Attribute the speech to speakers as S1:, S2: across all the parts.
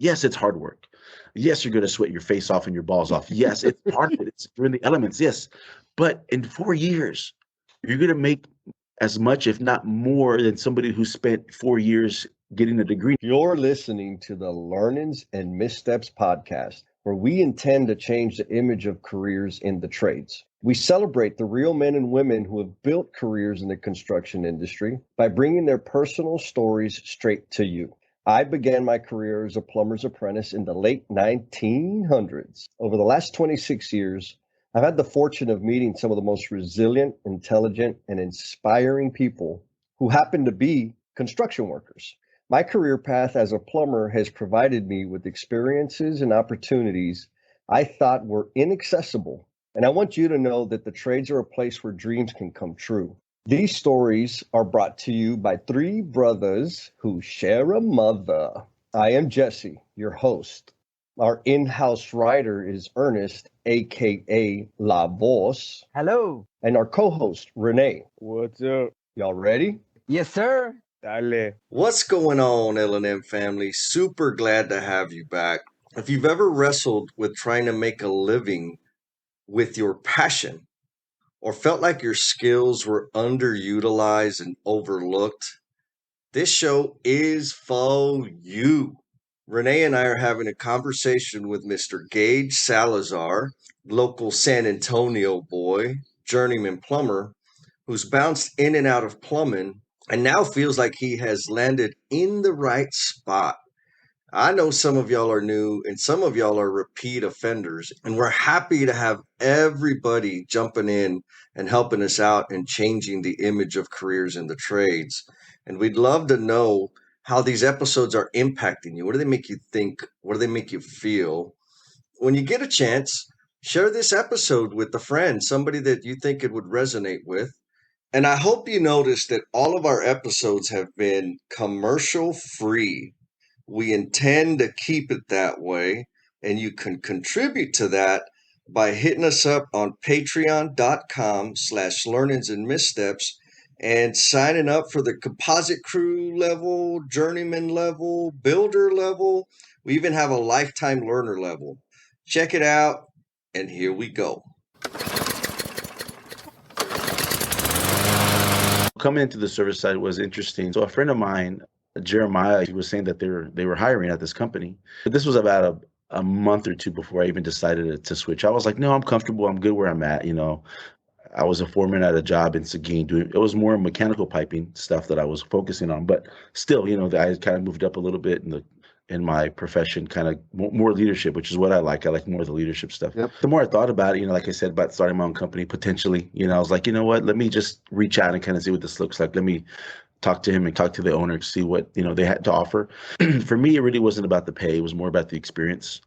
S1: Yes, it's hard work. Yes, you're going to sweat your face off and your balls off. Yes, it's part of it. It's you're in the elements. Yes, but in 4 years, you're going to make as much, if not more, than somebody who spent 4 years getting a degree.
S2: You're listening to the Learnings and Missteps podcast, where we intend to change the image of careers in the trades. We celebrate the real men and women who have built careers in the construction industry by bringing their personal stories straight to you. I began my career as a plumber's apprentice in the late 1900s. Over the last 26 years, I've had the fortune of meeting some of the most resilient, intelligent, and inspiring people who happen to be construction workers. My career path as a plumber has provided me with experiences and opportunities I thought were inaccessible. And I want you to know that the trades are a place where dreams can come true. These stories are brought to you by three brothers who share a mother. I am Jesse, your host. Our in-house writer is Ernest, aka La Voz.
S3: Hello.
S2: And our co-host, Rene.
S4: What's up?
S2: Y'all ready?
S3: Yes, sir.
S4: Dale.
S5: What's going on, L&M family? Super glad to have you back. If you've ever wrestled with trying to make a living with your passion or felt like your skills were underutilized and overlooked, this show is for you. Renee and I are having a conversation with Mr. Gage Salazar, local San Antonio boy, journeyman plumber, who's bounced in and out of plumbing and now feels like he has landed in the right spot. I know some of y'all are new and some of y'all are repeat offenders, and we're happy to have everybody jumping in and helping us out and changing the image of careers in the trades. And we'd love to know how these episodes are impacting you. What do they make you think? What do they make you feel? When you get a chance, share this episode with a friend, somebody that you think it would resonate with. And I hope you notice that all of our episodes have been commercial free. We intend to keep it that way, and you can contribute to that by hitting us up on patreon.com/learnings and missteps and signing up for the composite crew level, journeyman level, builder level. We even have a lifetime learner level. Check it out, and here we go.
S1: Coming into the service side was interesting. So a friend of mine, Jeremiah, he was saying that they were hiring at this company. But this was about a month or two before I even decided to switch. I was like, no, I'm comfortable. I'm good where I'm at. I was a foreman at a job in Seguin. It was more mechanical piping stuff that I was focusing on. But still, I kind of moved up a little bit in my profession, kind of more leadership, which is what I like. I like more of the leadership stuff. Yep. The more I thought about it, like I said, about starting my own company potentially, I was like, you know what, let me just reach out and kind of see what this looks like. Let me talk to him and talk to the owner to see what, they had to offer. For me, it really wasn't about the pay. It was more about the experience.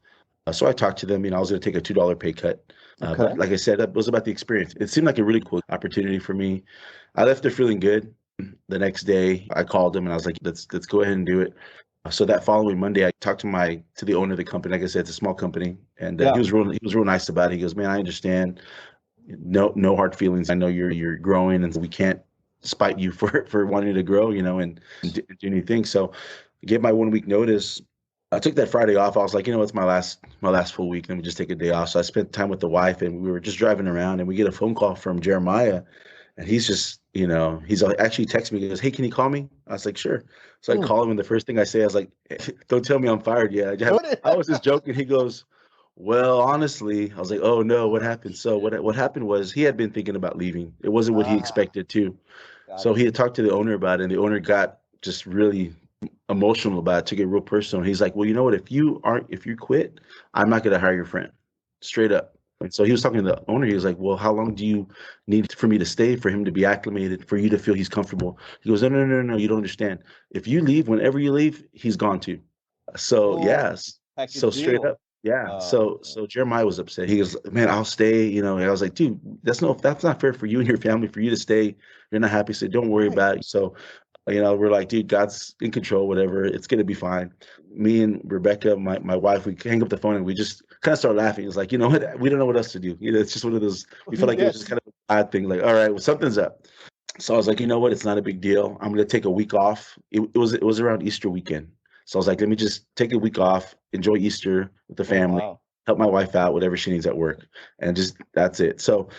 S1: So I talked to them, I was going to take a $2 pay cut. Okay. But like I said, it was about the experience. It seemed like a really cool opportunity for me. I left there feeling good. The next day I called him and I was like, let's go ahead and do it. So that following Monday, I talked to the owner of the company. Like I said, it's a small company, and he was real nice about it. He goes, "Man, I understand. No hard feelings. I know you're growing, and we can't spite you for wanting to grow, and do new things." So I gave my 1 week notice. I took that Friday off. I was like, it's my last full week. Let me just take a day off. So I spent time with the wife, and we were just driving around, and we get a phone call from Jeremiah, and he's just, he's actually texted me. He goes, "Hey, can you call me?" I was like, "Sure." So I call him, and the first thing I say, I was like, "Don't tell me I'm fired yet." I was just joking. He goes, "Well, honestly," I was like, "Oh no, what happened?" So what happened was he had been thinking about leaving. It wasn't what he expected to. So he had talked to the owner about it, and the owner got just really emotional about it, took it real personal. He's like, "Well, you know what? If you quit, I'm not going to hire your friend." Straight up. And so he was talking to the owner. He was like, "Well, how long do you need for me to stay, for him to be acclimated, for you to feel he's comfortable?" He goes, No, you don't understand. If you leave, whenever you leave, he's gone too." So yes. So straight up. Yeah. So Jeremiah was upset. He goes, "Man, I'll stay." And I was like, "Dude, that's not fair for you and your family, for you to stay. You're not happy. So don't worry about it." So we're like, "Dude, God's in control, whatever. It's going to be fine." Me and Rebecca, my wife, we hang up the phone and we just kind of start laughing. It's like, you know what? We don't know what else to do. It's just one of those, we feel like it was just kind of a bad thing. Like, all right, well, something's up. So I was like, you know what? It's not a big deal. I'm going to take a week off. It was around Easter weekend. So I was like, let me just take a week off, enjoy Easter with the
S2: Oh,
S1: family,
S2: wow.
S1: help my wife out, whatever she needs at work, and just that's it. So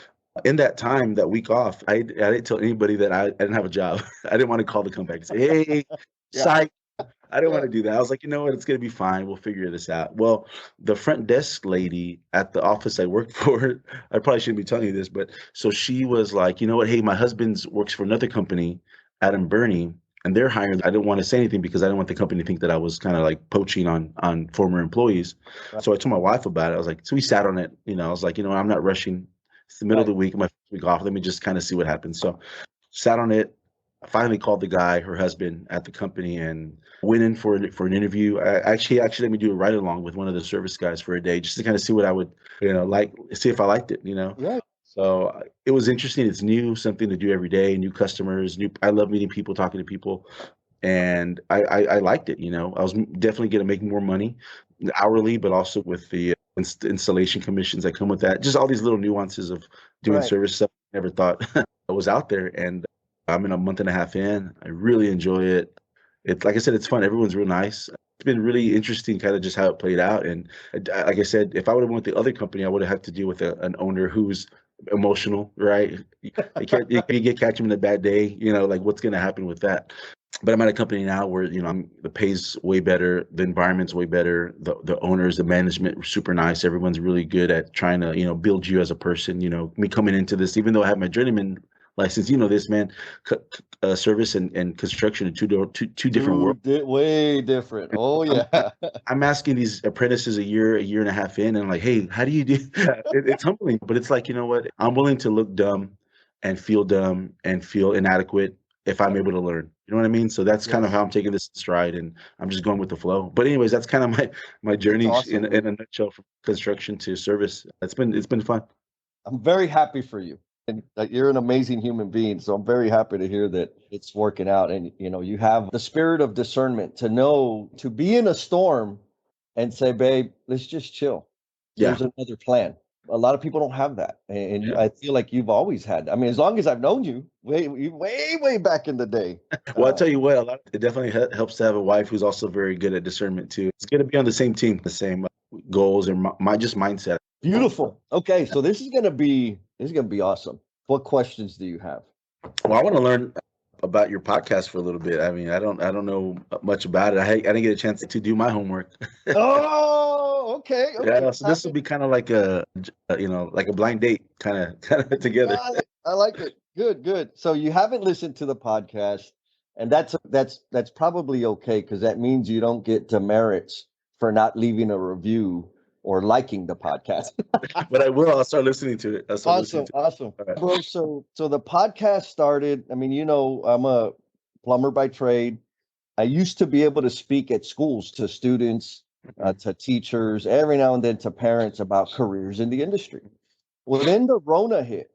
S1: in that time, that week off, I didn't tell anybody that I didn't have a job. I didn't want to call the company and say, hey,
S2: Yeah.
S1: psych. I didn't
S2: Yeah.
S1: want to do that. I was like, you know what? It's going to be fine. We'll figure this out. Well, the front desk lady at the office I worked for, I probably shouldn't be telling you this, but so she was like, you know what? Hey, my husband's works for another company, Adam Burney, and they're hiring. I didn't want to say anything because I didn't want the company to think that I was kind of like poaching on former employees.
S2: Right.
S1: So I told my wife about it. I was like, so we sat on it. I was like, I'm not rushing. It's the middle of
S2: Right.
S1: the week, my first week off. Let me just kind of see what happens. So sat on it. I finally called the guy, her husband, at the company, and went in for an interview. I actually let me do a ride along with one of the service guys for a day, just to kind of see what I would, like, see if I liked it.
S2: Right.
S1: So it was interesting. It's new, something to do every day, new customers, new. I love meeting people, talking to people, and I liked it. I was definitely going to make more money hourly, but also with the installation commissions that come with that. Just all these little nuances of doing
S2: Right.
S1: service stuff I never thought was out there. And I'm in a month and a half in. I really enjoy it. It's like I said, it's fun. Everyone's real nice. It's been really interesting, kind of just how it played out. And like I said, if I would have went with the other company, I would have had to deal with an owner who's emotional, right? You get catch him in a bad day, like what's going to happen with that? But I'm at a company now where the pay's way better, the environment's way better, the owners, the management are super nice. Everyone's really good at trying to build you as a person. Me coming into this, even though I have my journeyman license, this man, service and construction are two different worlds.
S2: Way different. Oh,
S1: I'm,
S2: yeah.
S1: I'm asking these apprentices a year and a half in, and like, hey, how do you do? It's humbling, but it's like, you know what? I'm willing to look dumb and feel inadequate if I'm able to learn. You know what I mean? So that's kind of
S2: Yes.
S1: how I'm taking this in stride, and I'm just going with the flow. But anyways, that's kind of my
S2: That's
S1: journey
S2: awesome,
S1: in
S2: man.
S1: a nutshell, from construction to service. It's been fun.
S2: I'm very happy for you. And you're an amazing human being. So I'm very happy to hear that it's working out. And, you have the spirit of discernment to know, to be in a storm and say, babe, let's just chill.
S1: Yeah,
S2: There's another plan. A lot of people don't have that. And
S1: yeah.
S2: I feel like you've always had. I mean, as long as I've known you, way back in the day.
S1: Well, I'll tell you what, it definitely helps to have a wife who's also very good at discernment too. It's good to be on the same team, the same goals, and my just mindset.
S2: Beautiful. Okay, so this is gonna be awesome. What questions do you have?
S1: Well, I want to learn about your podcast for a little bit. I mean, I don't know much about it. I didn't get a chance to do my homework.
S2: Oh, okay, okay.
S1: Yeah, so this will be kind of like like a blind date, kind of together.
S2: I like it. Good, good. So you haven't listened to the podcast, and that's probably okay because that means you don't get demerits for not leaving a review or liking the podcast.
S1: But I will. I'll start listening to it. I'll start listening
S2: Awesome,
S1: to
S2: awesome.
S1: it. All right.
S2: Bro, so the podcast started. I mean, I'm a plumber by trade. I used to be able to speak at schools to students, to teachers, every now and then to parents about careers in the industry. Well, then the Rona hit.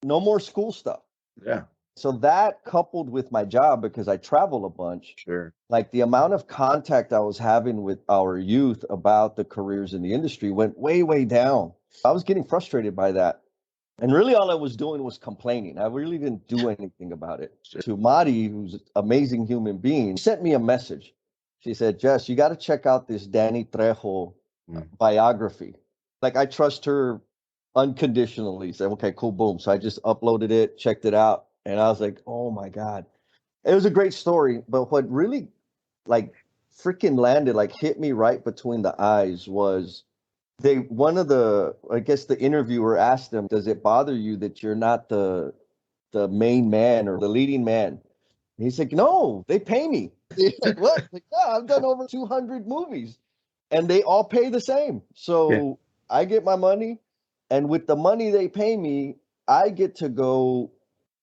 S2: No more school stuff.
S1: Yeah,
S2: So that coupled with my job, because I travel a bunch,
S1: sure.
S2: like the amount of contact I was having with our youth about the careers in the industry went way, way down. I was getting frustrated by that. And really all I was doing was complaining. I really didn't do anything about it.
S1: Sure.
S2: To Madi, who's an amazing human being, sent me a message. She said, Jess, you got to check out this Danny Trejo
S1: Mm.
S2: biography. Like I trust her unconditionally. Said, okay, cool, boom. So I just uploaded it, checked it out, and I was like, oh my God. It was a great story. But what really like freaking landed, like hit me right between the eyes was one of the, I guess the interviewer asked him, does it bother you that you're not the main man or the leading man? And he's like, no, they pay me. He's like, what? Like, yeah, I've done over 200 movies and they all pay the same.
S1: Yeah.
S2: So I get my money, and with the money they pay me, I get to go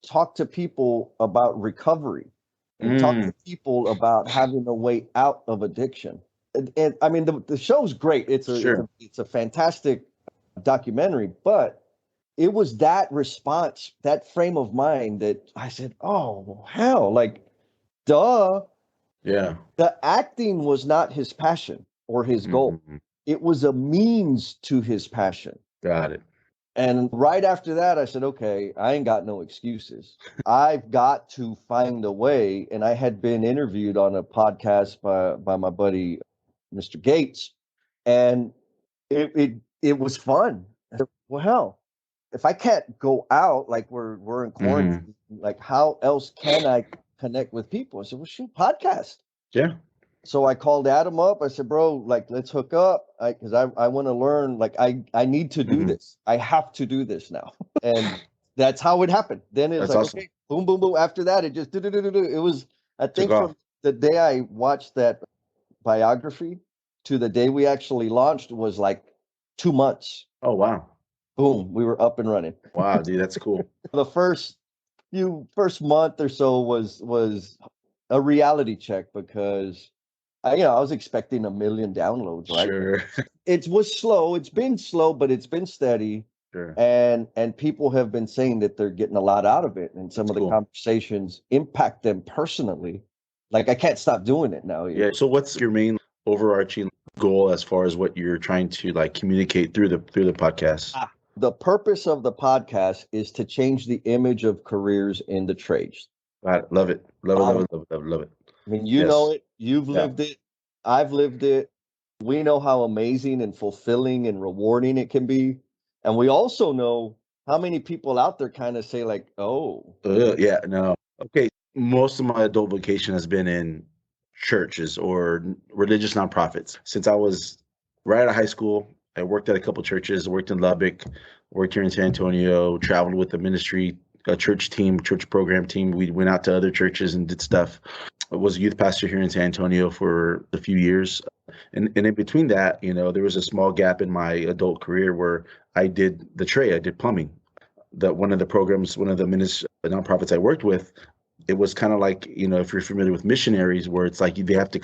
S2: talk to people about recovery and talk
S1: Mm,
S2: to people about having a way out of addiction. And I mean, the show's great.
S1: sure.
S2: It's a fantastic documentary, but it was that response, that frame of mind that I said, oh, hell, like, duh.
S1: Yeah.
S2: The acting was not his passion or his goal.
S1: Mhm.
S2: It was a means to his passion.
S1: Got it.
S2: And right after that, I said, okay, I ain't got no excuses. I've got to find a way. And I had been interviewed on a podcast by my buddy, Mr. Gates, and it was fun. I said, well, hell, if I can't go out, like we're in quarantine, like how else can I connect with people? I said, well, shoot, podcast.
S1: Yeah.
S2: So I called Adam up. I said, bro, like, let's hook up. Because I want to learn. Like, I need to do this. I have to do this now. And that's how it happened. Then it was
S1: That's
S2: like,
S1: awesome.
S2: okay, boom, boom, boom. After that, it just it was, I think
S1: Took
S2: from
S1: off.
S2: the day I watched that biography to the day we actually launched was like 2 months.
S1: Oh, wow.
S2: Boom, we were up and running.
S1: Wow, dude, that's cool.
S2: The first month or so was a reality check because I was expecting 1 million downloads, right?
S1: Sure.
S2: It was slow. It's been slow, but it's been steady.
S1: Sure.
S2: And people have been saying that they're getting a lot out of it, and some of the
S1: cool.
S2: conversations impact them personally. Like, I can't stop doing it now.
S1: Yeah. So what's your main overarching goal as far as what you're trying to like communicate through the podcast?
S2: The purpose of the podcast is to change the image of careers in the trades.
S1: I love it. Love it.
S2: I mean, you know it. You've lived it. I've lived it. We know how amazing and fulfilling and rewarding it can be. And we also know how many people out there kind of say like, oh.
S1: Yeah, no. Okay. Most of my adult vocation has been in churches or religious nonprofits. Since I was right out of high school, I worked at a couple churches, worked in Lubbock, worked here in San Antonio, traveled with the ministry, a church team, church program team. We went out to other churches and did stuff. I was a youth pastor here in San Antonio for a few years. And in between that, there was a small gap in my adult career where I did the trade. I did plumbing. One of the programs, one of the nonprofits I worked with, it was kind of like, if you're familiar with missionaries, where it's like you have to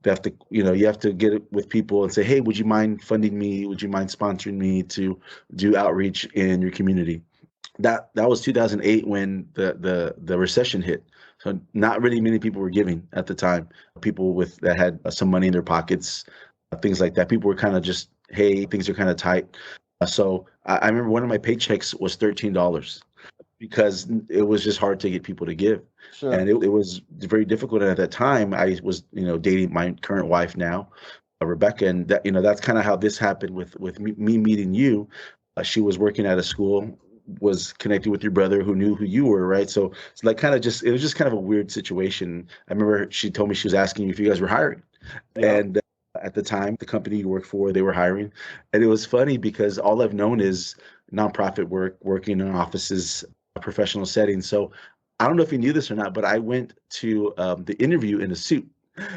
S1: get it with people and say, hey, would you mind funding me? Would you mind sponsoring me to do outreach in your community? That was 2008 when the recession hit. So not really many people were giving at the time. People that had some money in their pockets, things like that. People were kind of just, hey, things are kind of tight. So I remember one of my paychecks was $13 because it was just hard to get people to give.
S2: Sure.
S1: And it was very difficult. And at that time, I was, dating my current wife now, Rebecca, and that, that's kind of how this happened with me meeting you. She was working at a school, was connected with your brother who knew who you were, right? So it's like it was just kind of a weird situation. I remember she told me she was asking you if you guys were hiring. Yeah. And at the time, the company you work for, they were hiring. And it was funny because all I've known is nonprofit work, working in offices, a professional setting. So I don't know if you knew this or not, but I went to the interview in a suit.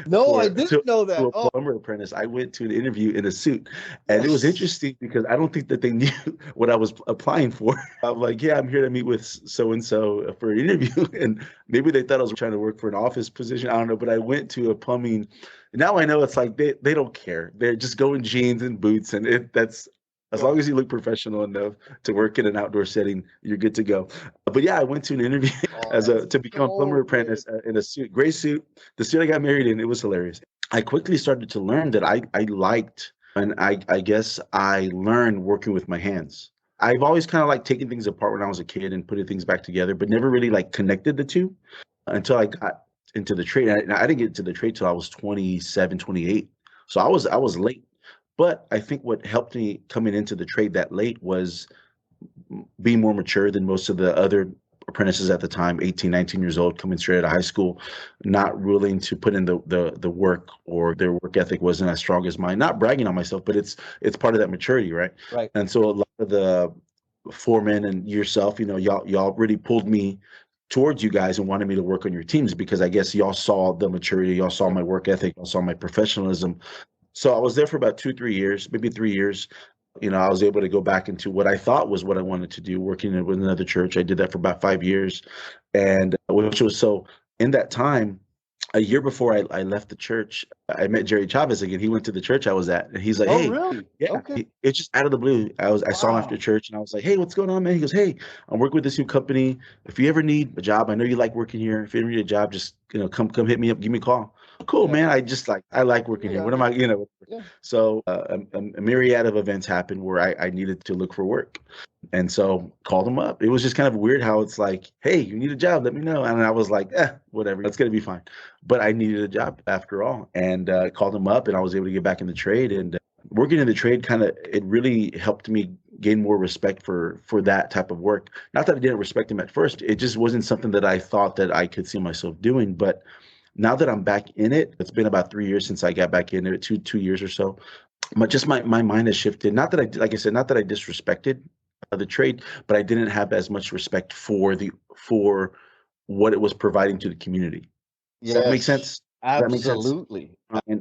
S2: No, I didn't know that.
S1: To a plumber apprentice. I went to an interview in a suit. And it was interesting because I don't think that they knew what I was applying for. I'm like, yeah, I'm here to meet with so-and-so for an interview. And maybe they thought I was trying to work for an office position. I don't know. But I went to a plumbing. Now I know it's like they don't care. They're just going jeans and boots. And that's as long as you look professional enough to work in an outdoor setting, you're good to go. But yeah, I went to an interview to become a plumber apprentice in a suit, gray suit. The suit I got married in, it was hilarious. I quickly started to learn that I liked, and I guess I learned working with my hands. I've always kind of like taking things apart when I was a kid and putting things back together, but never really like connected the two until I got into the trade. And I didn't get into the trade till I was 27, 28. So I was late. But I think what helped me coming into the trade that late was being more mature than most of the other apprentices at the time, 18, 19 years old, coming straight out of high school, not willing to put in the work, or their work ethic wasn't as strong as mine. Not bragging on myself, but it's part of that maturity, right?
S2: Right.
S1: And so a lot of the foremen and yourself, y'all really pulled me towards you guys and wanted me to work on your teams because I guess y'all saw the maturity, y'all saw my work ethic, y'all saw my professionalism. So I was there for about 2-3 years, maybe 3 years. I was able to go back into what I thought was what I wanted to do, working with another church. I did that for about 5 years. And which was so in that time, a year before I left the church, I met Jerry Chavez again. He went to the church I was at, and he's like, "Hey,
S2: really?
S1: Yeah."
S2: Okay.
S1: It's just out of the blue. I saw him after church, and I was like, "Hey, what's going on, man?" He goes, "Hey, I'm working with this new company. If you ever need a job, I know you like working here. If you ever need a job, just come hit me up, give me a call." cool,
S2: Yeah.
S1: man. I like working here.
S2: Yeah.
S1: What am I,
S2: Yeah.
S1: So a myriad of events happened where I needed to look for work. And so called him up. It was just kind of weird how it's like, hey, you need a job, let me know. And I was like, whatever, it's gonna be fine. But I needed a job after all. And called him up and I was able to get back in the trade. And working in the trade it really helped me gain more respect for that type of work. Not that I didn't respect him at first. It just wasn't something that I thought that I could see myself doing. But now that I'm back in it, it's been about 3 years since I got back into it, two years or so. But just my mind has shifted. Not that like I said, not that I disrespected the trade, but I didn't have as much respect for what it was providing to the community. Does that make
S2: Yes.
S1: sense? Does that make sense?
S2: Absolutely.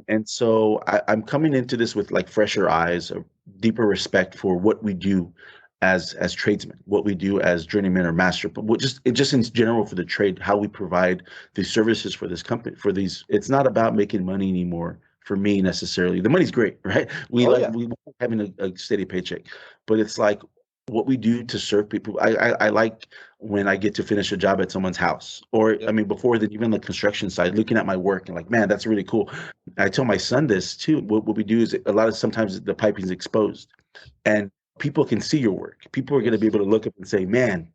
S1: And so I'm coming into this with like fresher eyes, a deeper respect for what we do as tradesmen, what we do as journeymen or master, but just in general for the trade, how we provide these services for this company, for these. It's not about making money anymore for me necessarily. The money's great, right?
S2: Oh yeah.
S1: We like having a steady paycheck, but it's like what we do to serve people. I like when I get to finish a job at someone's house, or I
S2: Yep.
S1: mean, before that, even the construction side, looking at my work and like, man, that's really cool. I tell my son this too. What we do is sometimes the piping is exposed, and people can see your work. People are going to be
S2: Yes.
S1: able to look up and say, man,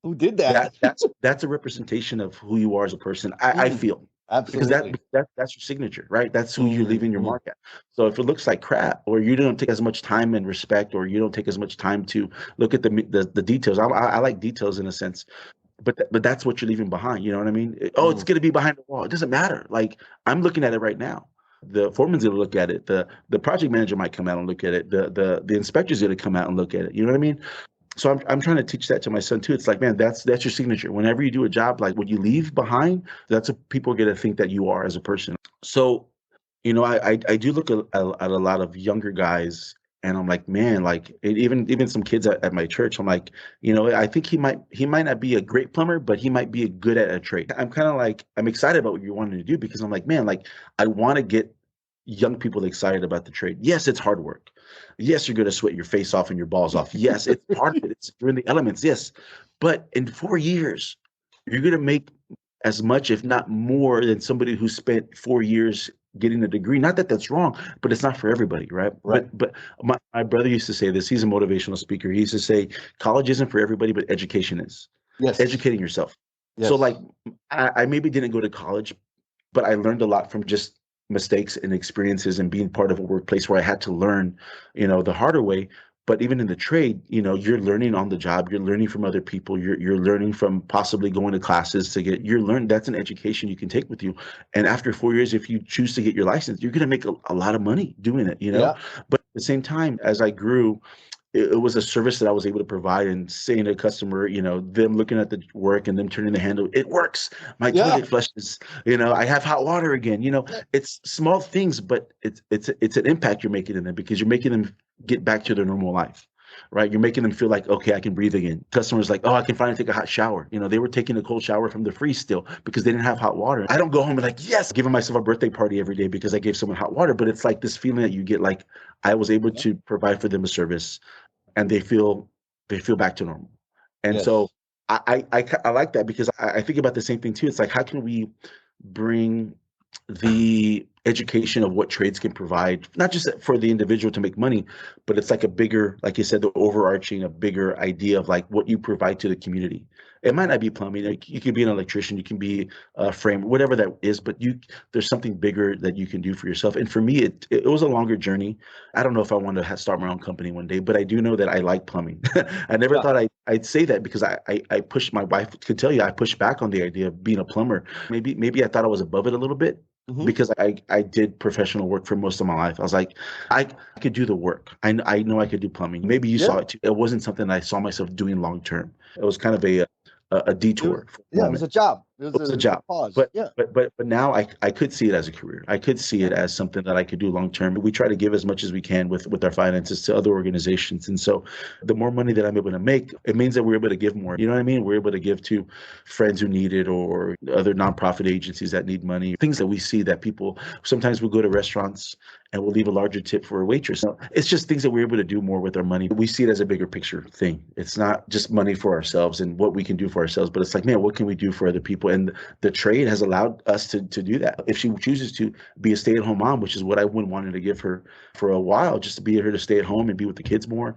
S2: Who did that?
S1: that's a representation of who you are as a person. I
S2: Mm,
S1: feel because
S2: absolutely.
S1: that's your signature, right? That's who you're leaving your
S2: Mhm.
S1: mark at. So if it looks like crap, or you don't take as much time and respect, or you don't take as much time to look at the details. I like details in a sense, but that's what you're leaving behind. You know what I mean? Oh, it's
S2: Mm.
S1: going to be behind the wall. It doesn't matter. Like I'm looking at it right now. The foreman's going to look at it. The project manager might come out and look at it. The inspector's going to come out and look at it. You know what I mean? So I'm trying to teach that to my son too. It's like, man, that's your signature. Whenever you do a job, like what you leave behind, that's what people are going to think that you are as a person. So, I do look at a lot of younger guys, and I'm like, man, like even some kids at my church. I'm like, I think he might not be a great plumber, but he might be good at a trade. I'm kind of like I'm excited about what you're wanting to do because I'm like, man, like I want to get young people excited about the trade. Yes, it's hard work. Yes, you're going to sweat your face off and your balls off. Yes, it's part of it. It's during the elements. Yes, but in 4 years, you're going to make as much, if not more, than somebody who spent 4 years getting a degree. Not that that's wrong, but it's not for everybody, right?
S2: Right.
S1: But my brother used to say this. He's a motivational speaker. He used to say, college isn't for everybody, but education is.
S2: Yes.
S1: Educating yourself. So
S2: Yes.
S1: like, I maybe didn't go to college, but I learned a lot from just mistakes and experiences and being part of a workplace where I had to learn, the harder way. But even in the trade, you're learning on the job, you're learning from other people, you're learning from possibly going to classes you're learning. That's an education you can take with you. And after 4 years, if you choose to get your license, you're going to make a lot of money doing it.
S2: Yeah.
S1: But at the same time, as I grew, it was a service that I was able to provide and saying to a customer, them looking at the work and them turning the handle, it works. My
S2: Yeah.
S1: toilet flushes, I have hot water again. It's small things, but it's an impact you're making in them because you're making them get back to their normal life. Right. You're making them feel like, okay, I can breathe again. Customers like, oh, I can finally take a hot shower. They were taking a cold shower from the freeze still because they didn't have hot water. I don't go home and like, yes, giving myself a birthday party every day because I gave someone hot water. But it's like this feeling that you get like I was able
S2: Yeah.
S1: to provide for them a service and they feel back to normal. And so
S2: Yes.
S1: I like that because I think about the same thing too. It's like how can we bring the education of what trades can provide, not just for the individual to make money, but it's like a bigger, like you said, the overarching, a bigger idea of like what you provide to the community. It might not be plumbing. Like you could be an electrician, you can be a frame, whatever that is, but there's something bigger that you can do for yourself. And for me, it was a longer journey. I don't know if I want to start my own company one day, but I do know that I like plumbing. I never
S2: Yeah.
S1: thought I'd say that because I pushed, my wife could tell you, I pushed back on the idea of being a plumber. Maybe I thought I was above it a little bit
S2: Hmm.
S1: because I did professional work for most of my life. I was like, I could do the work. I know I could do plumbing. Maybe you saw
S2: Yeah.
S1: it too. It wasn't something I saw myself doing long term. It was kind of a
S2: It was.
S1: detour for a
S2: Yeah. It was
S1: moment.
S2: a job.
S1: It was a
S2: It was a
S1: job.
S2: pause.
S1: But
S2: Yeah.
S1: but now I could see it as a career. I could see
S2: Yeah.
S1: it as something that I could do long term. We try to give as much as we can with our finances to other organizations. And so the more money that I'm able to make, it means that we're able to give more. You know what I mean? We're able to give to friends who need it or other nonprofit agencies that need money. Things that we see that people sometimes we go to restaurants and we'll leave a larger tip for a waitress. So it's just things that we're able to do more with our money. We see it as a bigger picture thing. It's not just money for ourselves and what we can do for ourselves, but it's like, man, what can we do for other people? example. And the trade has allowed us to do that. If she chooses to be a stay-at-home mom, which is what I would wanted to give her for a while, just to be here to stay at home and be with the kids more.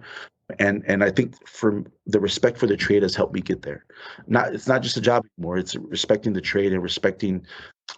S1: And I think from the respect for the trade has helped me get there. It's not just a job anymore. It's respecting the trade and respecting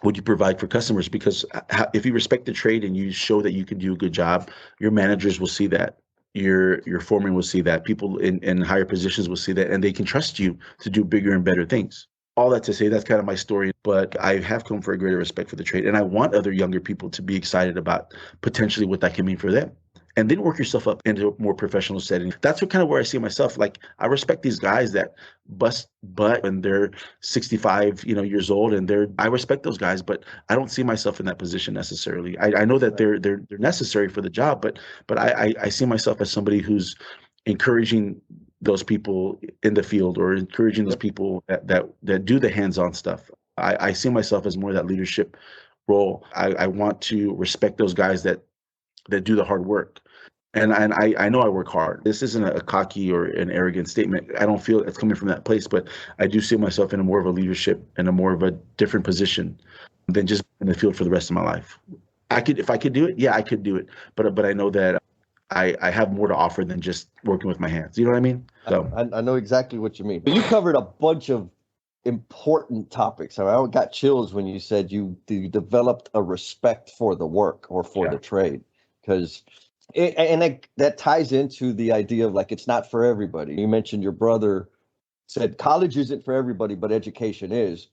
S1: what you provide for customers. Because if you respect the trade and you show that you can do a good job, your managers will see that. Your foreman will see that. People in higher positions will see that, and they can trust you to do bigger and better things. All that to say, that's kind of my story, but I have come for a greater respect for the trade, and I want other younger people to be excited about potentially what that can mean for them. And then work yourself up into a more professional setting. That's what kind of where I see myself. Like, I respect these guys that bust butt when they're 65, years old, and I respect those guys, but I don't see myself in that position necessarily. I know that they're necessary for the job, but I see myself as somebody who's encouraging those people in the field, or encouraging those people that do the hands-on stuff. I see myself as more of that leadership role. I want to respect those guys that do the hard work. And I know I work hard. This isn't a cocky or an arrogant statement. I don't feel it's coming from that place, but I do see myself in a more of a leadership and a more of a different position than just in the field for the rest of my life. If I could do it, yeah, I could do it. But I know that I have more to offer than just working with my hands. You know what I mean? So
S2: I know exactly what you mean. But you covered a bunch of important topics. I got chills when you said you developed a respect for the work or for the trade, because that ties into the idea of, like, it's not for everybody. You mentioned your brother said college isn't for everybody, but education is.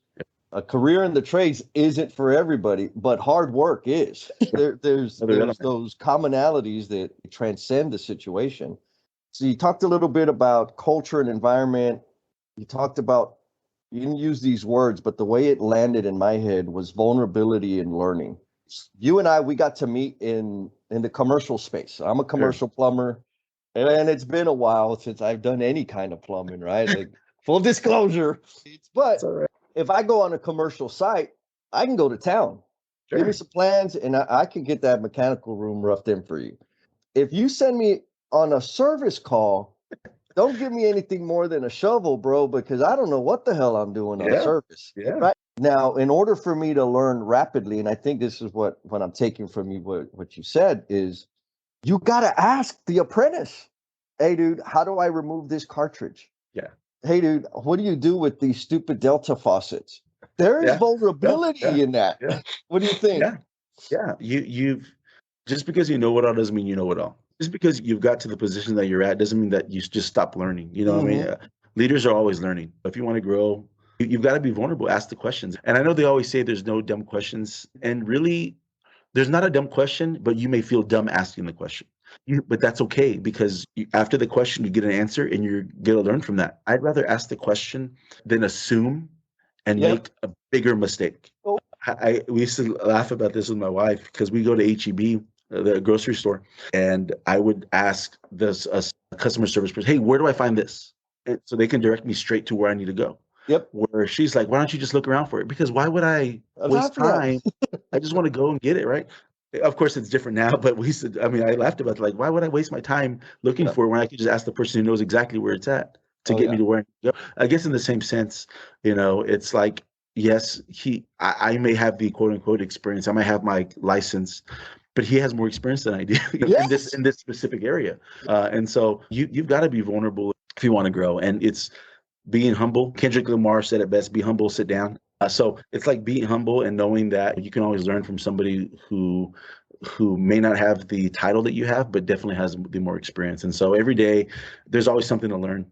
S2: A career in the trades isn't for everybody, but hard work is. There's those commonalities that transcend the situation. So you talked a little bit about culture and environment. You talked about, you didn't use these words, but the way it landed in my head was vulnerability and learning. You and I, we got to meet in the commercial space. I'm a commercial plumber, and it's been a while since I've done any kind of plumbing, right? Like, full disclosure. But if I go on a commercial site, I can go to town. Give me some plans, and I can get that mechanical room roughed in for you. If you send me on a service call, don't give me anything more than a shovel, bro, because I don't know what the hell I'm doing on service. Right? Now, in order for me to learn rapidly, and I think this is what I'm taking from you, what you said, is you got to ask the apprentice, hey, dude, how do I remove this cartridge?
S1: Yeah.
S2: Hey, dude, what do you do with these stupid Delta faucets? There is vulnerability in that. Yeah. What do you think?
S1: Yeah. You've just because you know it all doesn't mean you know it all. Just because you've got to the position that you're at doesn't mean that you just stop learning. You know what I mean? Leaders are always learning. If you want to grow, you've got to be vulnerable, ask the questions. And I know they always say there's no dumb questions. And really, there's not a dumb question, but you may feel dumb asking the question. But that's okay, because after the question, you get an answer and you're going to learn from that. I'd rather ask the question than assume and make a bigger mistake. We used to laugh about this with my wife, because we go to HEB, the grocery store, and I would ask a customer service person, hey, where do I find this? And so they can direct me straight to where I need to go. Where she's like, why don't you just look around for it? Because why would I waste time? I just want to go and get it, right? Of course, it's different now, but I laughed about it, like, why would I waste my time looking for it when I could just ask the person who knows exactly where it's at to get me to where I need to go? I guess in the same sense, it's like, yes, I may have the quote unquote experience. I might have my license, but he has more experience than I do in this specific area. And so you've got to be vulnerable if you want to grow. And it's being humble. Kendrick Lamar said it best: be humble, sit down. So it's like being humble and knowing that you can always learn from somebody who may not have the title that you have, but definitely has the more experience. And so every day there's always something to learn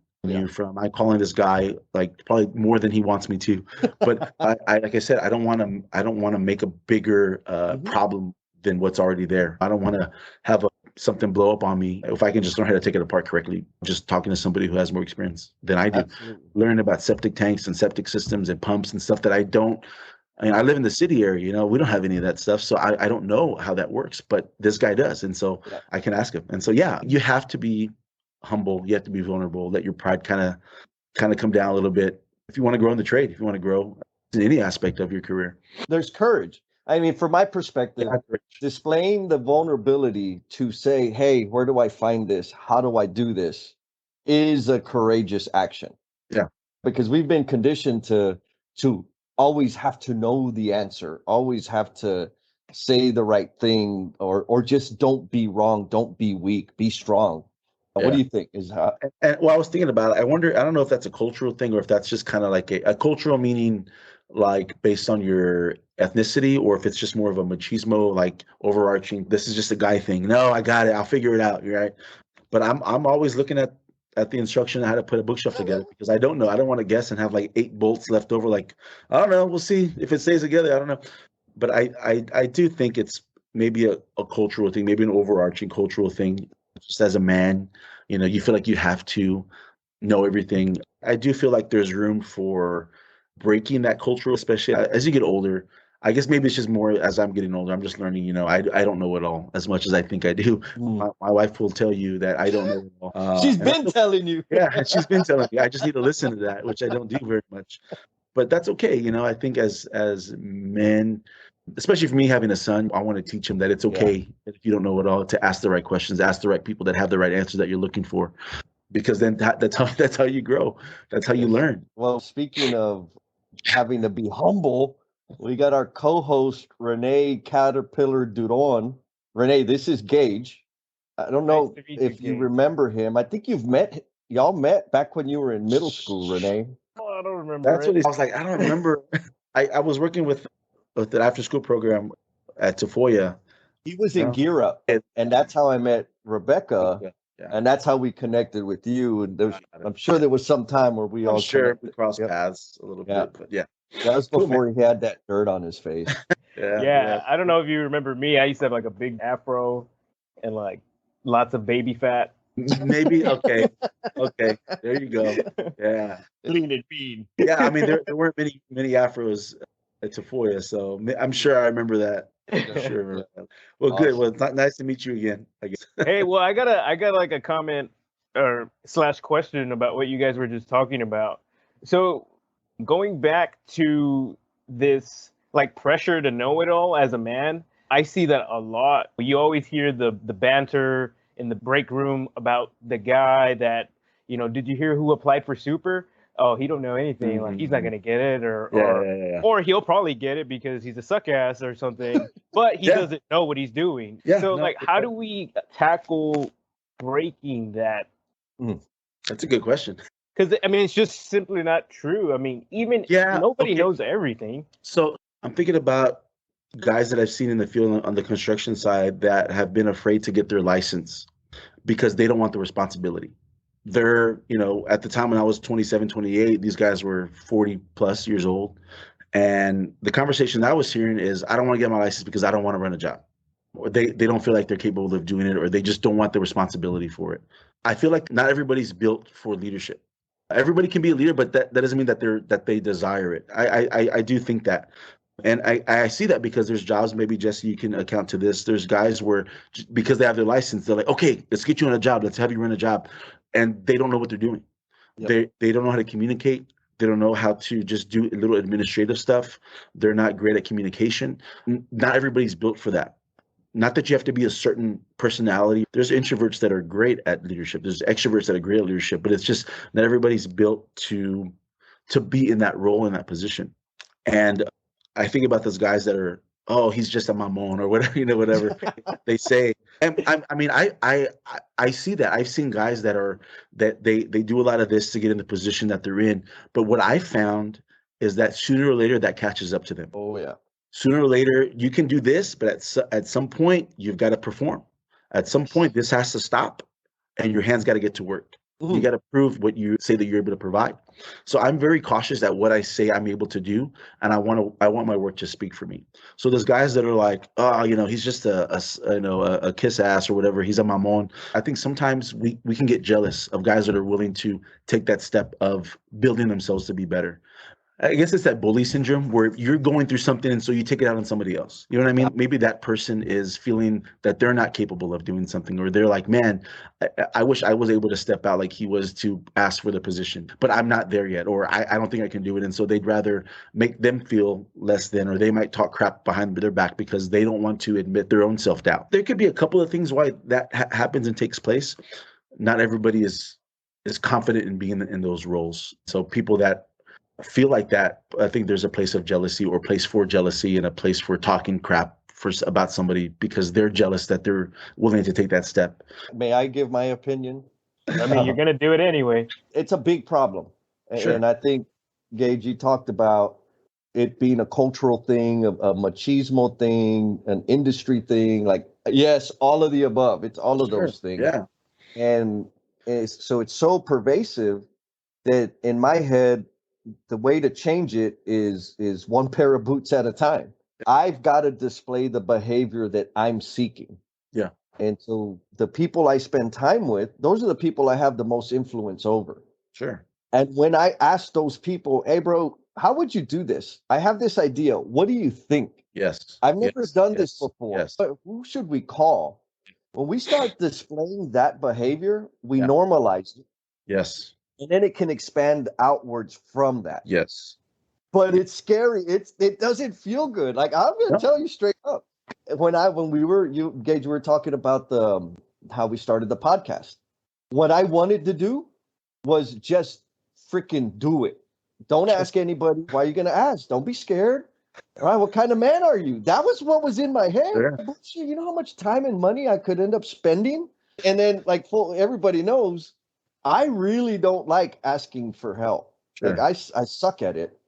S1: from. I'm calling this guy like probably more than he wants me to, but I like I said, I don't want to make a bigger problem than what's already there. I don't want to have something blow up on me. If I can just learn how to take it apart correctly, just talking to somebody who has more experience than I do. Learn about septic tanks and septic systems and pumps and stuff that I don't. I mean, I live in the city area, we don't have any of that stuff. So I don't know how that works, but this guy does. And so I can ask him. And so, you have to be humble. You have to be vulnerable. Let your pride kind of come down a little bit. If you want to grow in the trade, if you want to grow in any aspect of your career.
S2: There's courage. I mean, from my perspective, displaying the vulnerability to say, hey, where do I find this? How do I do this? Is a courageous action.
S1: Yeah.
S2: Because we've been conditioned to always have to know the answer, always have to say the right thing, or just don't be wrong, don't be weak, be strong. What do
S1: Yeah.
S2: you think is how?
S1: And well, I was thinking about it. I wonder, I don't know if that's a cultural thing or if that's just kind of like a cultural meaning, like based on your ethnicity, or if it's just more of a machismo, like overarching, this is just a guy thing. No, I got it. I'll figure it out. Right. But I'm always looking at the instruction on how to put a bookshelf together because I don't know. I don't want to guess and have like 8 bolts left over. Like, I don't know. We'll see if it stays together. I don't know. But I do think it's maybe a cultural thing, maybe an overarching cultural thing. Just as a man, you feel like you have to know everything. I do feel like there's room for breaking that cultural, especially as you get older. I guess maybe it's just more as I'm getting older. I'm just learning. I don't know it all as much as I think I do. My wife will tell you that I don't know it all.
S2: She's been telling you.
S1: Yeah, she's been telling me. I just need to listen to that, which I don't do very much. But that's okay. I think as men, especially for me having a son, I want to teach him that it's okay if you don't know it all to ask the right questions, ask the right people that have the right answers that you're looking for, because then that's how you grow. That's how you learn.
S2: Well, speaking of having to be humble, we got our co-host Rene Caterpillar Duron. Rene, this is Gage. I don't know if you remember him. I think y'all met back when you were in middle school, Rene.
S3: Oh, I don't remember.
S1: That's what I was like. I don't remember. I was working with the after school program at Tafoya.
S2: He was in Gear Up, and that's how I met Rebecca. Yeah. And that's how we connected with you. And I'm sure there was some time where we all
S1: we crossed paths a little bit, but yeah.
S2: That was before he had that dirt on his face.
S3: Yeah. I don't know if you remember me. I used to have like a big afro and like lots of baby fat.
S1: Maybe. Okay. There you go. Yeah.
S3: Lean and mean.
S1: Yeah. I mean, there weren't many afros at Tafoya, so I'm sure I remember that. Sure. Well, awesome. Good. Well, it's nice to meet you again, I guess.
S3: Hey, well, I got like a comment or / question about what you guys were just talking about. So going back to this like pressure to know it all as a man, I see that a lot. You always hear the banter in the break room about the guy that, did you hear who applied for super? Oh, he don't know anything. Like he's not gonna get it, or he'll probably get it because he's a suck ass or something. But he doesn't know what he's doing. Yeah, so how do we tackle breaking that?
S1: That's a good question.
S3: Because I mean, it's just simply not true. I mean, even nobody knows everything.
S1: So I'm thinking about guys that I've seen in the field on the construction side that have been afraid to get their license because they don't want the responsibility. They're, at the time when I was 27, 28, these guys were 40 plus years old. And the conversation I was hearing is, I don't want to get my license because I don't want to run a job. Or they don't feel like they're capable of doing it, or they just don't want the responsibility for it. I feel like not everybody's built for leadership. Everybody can be a leader, but that doesn't mean that they desire it. I do think that. And I see that because there's jobs, maybe Jesse, you can account to this. There's guys where because they have their license, they're like, okay, let's get you on a job. Let's have you run a job. And they don't know what they're doing. Yep. They don't know how to communicate. They don't know how to just do a little administrative stuff. They're not great at communication. Not everybody's built for that. Not that you have to be a certain personality. There's introverts that are great at leadership. There's extroverts that are great at leadership, but it's just not everybody's built to be in that role, in that position. And I think about those guys that are, oh, he's just a mamon or whatever, whatever they say. And I see that. I've seen guys that they do a lot of this to get in the position that they're in. But what I found is that sooner or later that catches up to them.
S2: Oh yeah.
S1: Sooner or later you can do this, but at some point you've got to perform. At some point this has to stop, and your hands got to get to work. You got to prove what you say that you're able to provide. So I'm very cautious that what I say I'm able to do, and I want my work to speak for me. So there's guys that are like, oh, he's just a kiss ass or whatever. He's a mamon. I think sometimes we can get jealous of guys that are willing to take that step of building themselves to be better. I guess it's that bully syndrome where you're going through something and so you take it out on somebody else. You know what I mean? Maybe that person is feeling that they're not capable of doing something, or they're like, man, I wish I was able to step out like he was to ask for the position, but I'm not there yet, or I don't think I can do it. And so they'd rather make them feel less than, or they might talk crap behind their back because they don't want to admit their own self-doubt. There could be a couple of things why that happens and takes place. Not everybody is confident in being in those roles. So people that feel like that, I think there's a place of jealousy or place for jealousy and a place for talking crap about somebody because they're jealous that they're willing to take that step.
S2: May I give my opinion?
S3: I mean, you're gonna do it anyway.
S2: It's a big problem.
S1: Sure.
S2: And I think, Gage, you talked about it being a cultural thing, a machismo thing, an industry thing. Like, yes, all of the above. It's all of those things.
S1: Yeah.
S2: And so it's so pervasive that in my head, the way to change it is one pair of boots at a time. I've got to display the behavior that I'm seeking.
S1: Yeah.
S2: And so the people I spend time with, those are the people I have the most influence over.
S1: Sure.
S2: And when I ask those people, hey, bro, how would you do this? I have this idea. What do you think?
S1: Yes.
S2: I've never done this
S1: Yes.
S2: before.
S1: Yes.
S2: But who should we call? When we start displaying that behavior, we
S1: Yeah.
S2: normalize it.
S1: Yes.
S2: And then it can expand outwards from that.
S1: Yes.
S2: But it's scary. It doesn't feel good. Like, I'm gonna tell you straight up. When we were Gage, we were talking about how we started the podcast. What I wanted to do was just freaking do it. Don't ask anybody. Why are you gonna ask? Don't be scared. All right, what kind of man are you? That was what was in my head.
S1: Sure.
S2: You know how much time and money I could end up spending? And then, like, everybody knows, I really don't like asking for help.
S1: Sure.
S2: Like, I suck at it.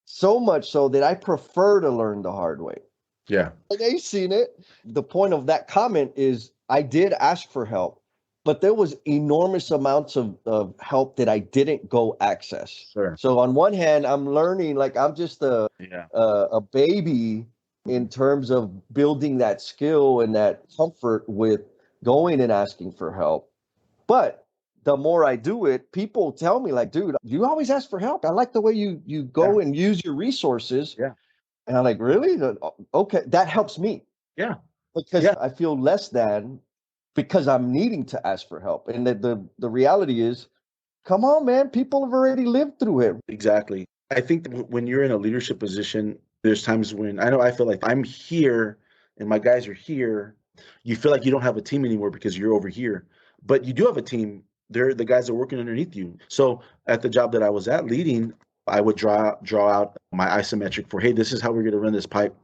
S2: So much so that I prefer to learn the hard way.
S1: Yeah.
S2: And they've seen it. The point of that comment is I did ask for help, but there was enormous amounts of help that I didn't go access.
S1: Sure.
S2: So on one hand, I'm learning, like, I'm just a baby in terms of building that skill and that comfort with going and asking for help. But the more I do it, people tell me, like, dude, you always ask for help. I like the way you go and use your resources.
S1: Yeah.
S2: And I'm like, really? Okay, that helps me.
S1: Yeah.
S2: Because I feel less than because I'm needing to ask for help. And the reality is, come on, man, people have already lived through it.
S1: Exactly. I think that when you're in a leadership position, there's times when I feel like I'm here and my guys are here. You feel like you don't have a team anymore because you're over here, but you do have a team. They're the guys that are working underneath you. So at the job that I was at leading, I would draw out my isometric for, hey, this is how we're going to run this pipe.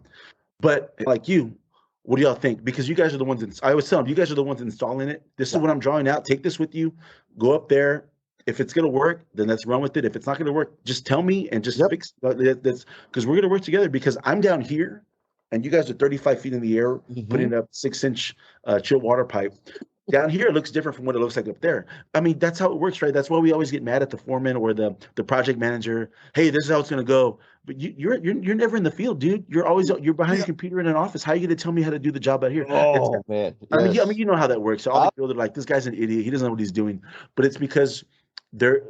S1: But like you, what do y'all think? Because you guys are the ones I always tell them, you guys are the ones installing it. This is what I'm drawing out. Take this with you. Go up there. If it's going to work, then let's run with it. If it's not going to work, just tell me and just fix that. That's because we're going to work together because I'm down here and you guys are 35 feet in the air, putting up 6-inch chilled water pipe. Down here, it looks different from what it looks like up there. I mean, that's how it works, right? That's why we always get mad at the foreman or the project manager. Hey, this is how it's going to go. But you're never in the field, dude. You're behind your computer in an office. How are you going to tell me how to do the job out here?
S2: Oh, man. Yes.
S1: I mean, you know how that works. So all the people are like, this guy's an idiot. He doesn't know what he's doing. But it's because they're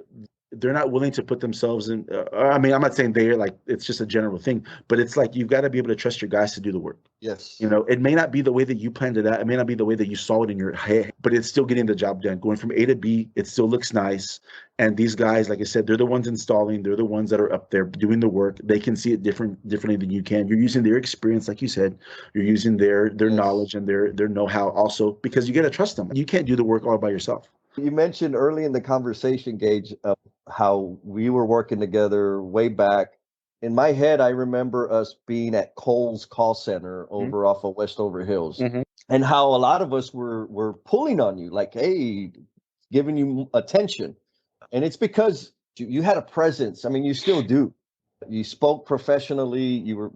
S1: not willing to put themselves in. I mean, I'm not saying they're like, it's just a general thing, but it's like, you've got to be able to trust your guys to do the work.
S2: Yes.
S1: You know, it may not be the way that you planned it out. It may not be the way that you saw it in your head, but it's still getting the job done. Going from A to B, it still looks nice. And these guys, like I said, they're the ones installing. They're the ones that are up there doing the work. They can see it differently than you can. You're using their experience, like you said. You're using their knowledge and their know-how also, because you got to trust them. You can't do the work all by yourself.
S2: You mentioned early in the conversation, Gage, how we were working together way back. In my head, I remember us being at Cole's call center over off of Westover Hills, and how a lot of us were pulling on you, like, hey, giving you attention. And it's because you had a presence. I mean, you still do. You spoke professionally. You were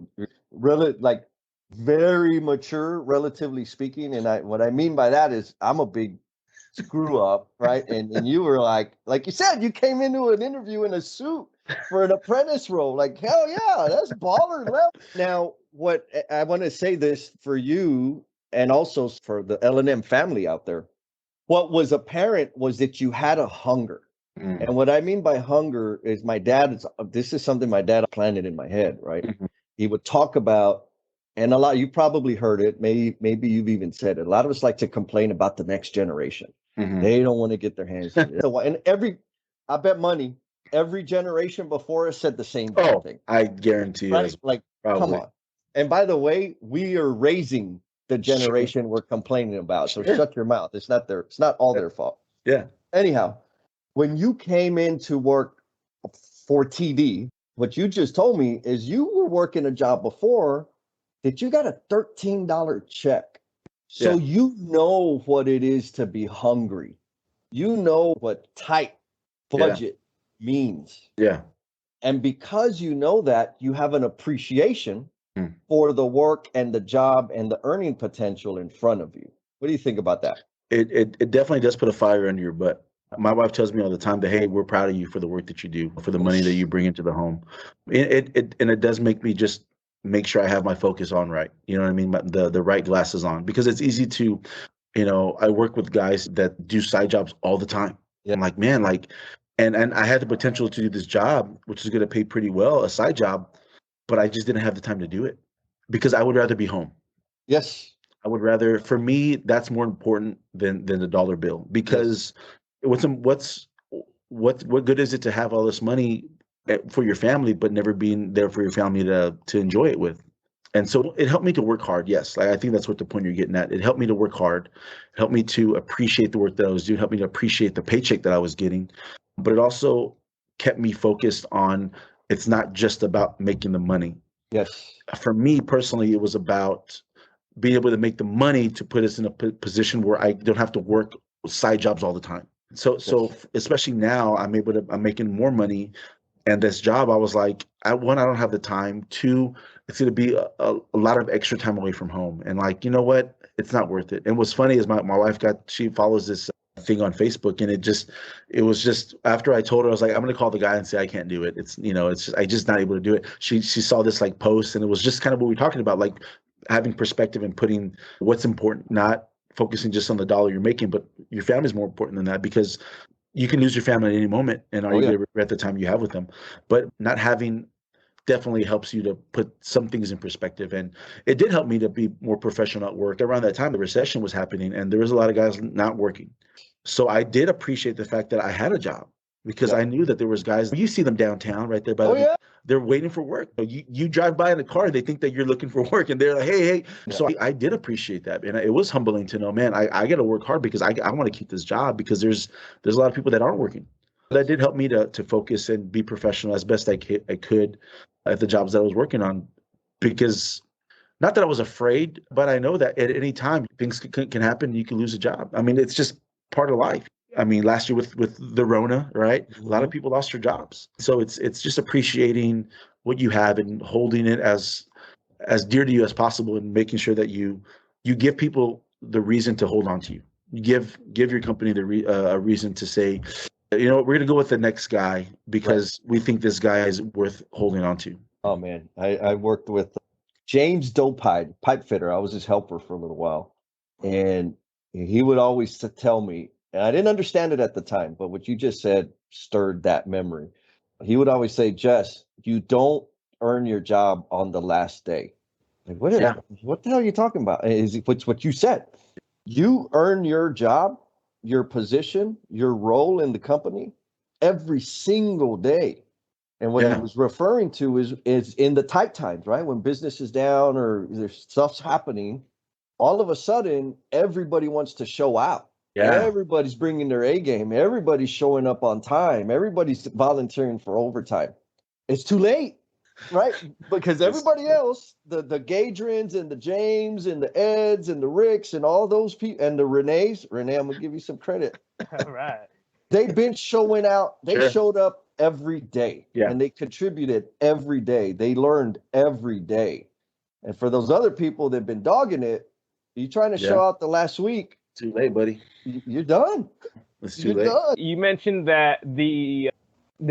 S2: really, like, very mature, relatively speaking. And what I mean by that is I'm a big screw up, right? And you were like you said, you came into an interview in a suit for an apprentice role. Like, hell yeah, that's baller level. Now, what I want to say this for you and also for the L&M family out there, what was apparent was that you had a hunger. And what I mean by hunger is this is something my dad planted in my head, right? He would talk about, and a lot, you probably heard it, maybe you've even said it. A lot of us like to complain about the next generation. They don't want to get their hands in it. And I bet money, every generation before us said the same thing.
S1: I guarantee
S2: right?
S1: you.
S2: Like,
S1: probably.
S2: Come on. And by the way, we are raising the generation we're complaining about. So shut your mouth. It's not all their fault.
S1: Yeah.
S2: Anyhow, when you came into work for TD, what you just told me is you were working a job before that you got a $13 check. So
S1: Yeah.
S2: you know what it is to be hungry. You know what tight budget means.
S1: Yeah.
S2: And because you know that, you have an appreciation
S1: Mm.
S2: for the work and the job and the earning potential in front of you. What do you think about that?
S1: It definitely does put a fire under your butt. My wife tells me all the time that, hey, we're proud of you for the work that you do, for the money that you bring into the home. And it does make me just make sure I have my focus on right. You know what I mean? The right glasses on, because it's easy to, I work with guys that do side jobs all the time.
S2: Yeah.
S1: I'm like, man, like, and I had the potential to do this job, which is going to pay pretty well, a side job, but I just didn't have the time to do it because I would rather be home.
S2: Yes.
S1: I would rather, for me, that's more important than the dollar bill, because what good is it to have all this money for your family, but never being there for your family to enjoy it with? And so it helped me to work hard. Yes, I think that's what the point you're getting at. It helped me to work hard, helped me to appreciate the work that I was doing, helped me to appreciate the paycheck that I was getting, but it also kept me focused on, it's not just about making the money.
S2: Yes.
S1: For me personally, it was about being able to make the money to put us in a position where I don't have to work side jobs all the time. So especially now, I'm making more money, and this job, I was like, one, I don't have the time. Two, it's going to be a lot of extra time away from home, and like, you know what, it's not worth it. And what's funny is my wife she follows this thing on Facebook, and it was just after I told her, I was like, I'm going to call the guy and say I can't do it. It's I just not able to do it. She saw this like post, and it was just kind of what we were talking about, like having perspective and putting what's important, not focusing just on the dollar you're making, but your family is more important than that, because you can lose your family at any moment, and are you going to regret the time you have with them? But not having definitely helps you to put some things in perspective. And it did help me to be more professional at work. Around that time, the recession was happening, and there was a lot of guys not working. So I did appreciate the fact that I had a job, because I knew that there was guys, you see them downtown right there by they're waiting for work. You drive by in a car, they think that you're looking for work, and they're like, hey. So I did appreciate that. And it was humbling to know, man, I got to work hard, because I want to keep this job, because there's a lot of people that aren't working. That did help me to focus and be professional as best I could at the jobs that I was working on, because not that I was afraid, but I know that at any time things can happen. You can lose a job. I mean, it's just part of life. I mean, last year with the Rona, right?
S2: Mm-hmm.
S1: A lot of people lost their jobs. So it's just appreciating what you have and holding it as dear to you as possible, and making sure that you give people the reason to hold on to you. You give your company a reason to say, you know, we're going to go with the next guy, because we think this guy is worth holding on to.
S2: Oh man, I worked with James Dopide, pipe fitter. I was his helper for a little while, and he would always tell me, and I didn't understand it at the time, but what you just said stirred that memory. He would always say, Jess, you don't earn your job on the last day. Like, what the hell are you talking about? It's what you said. You earn your job, your position, your role in the company every single day. And what he was referring to is in the tight times, right? When business is down or there's stuff's happening, all of a sudden, everybody wants to show out. Yeah. Everybody's bringing their A game. Everybody's showing up on time. Everybody's volunteering for overtime. It's too late, right? Because everybody else, the Gadrins and the James and the Eds and the Ricks and all those people, and the Renes, Rene, I'm going to give you some credit.
S3: All right.
S2: They've been showing out. They showed up every day, and they contributed every day. They learned every day. And for those other people that've been dogging it, you trying to show out the last week.
S1: Too late, buddy.
S2: You're done.
S1: It's too late.
S2: Done.
S3: You mentioned that the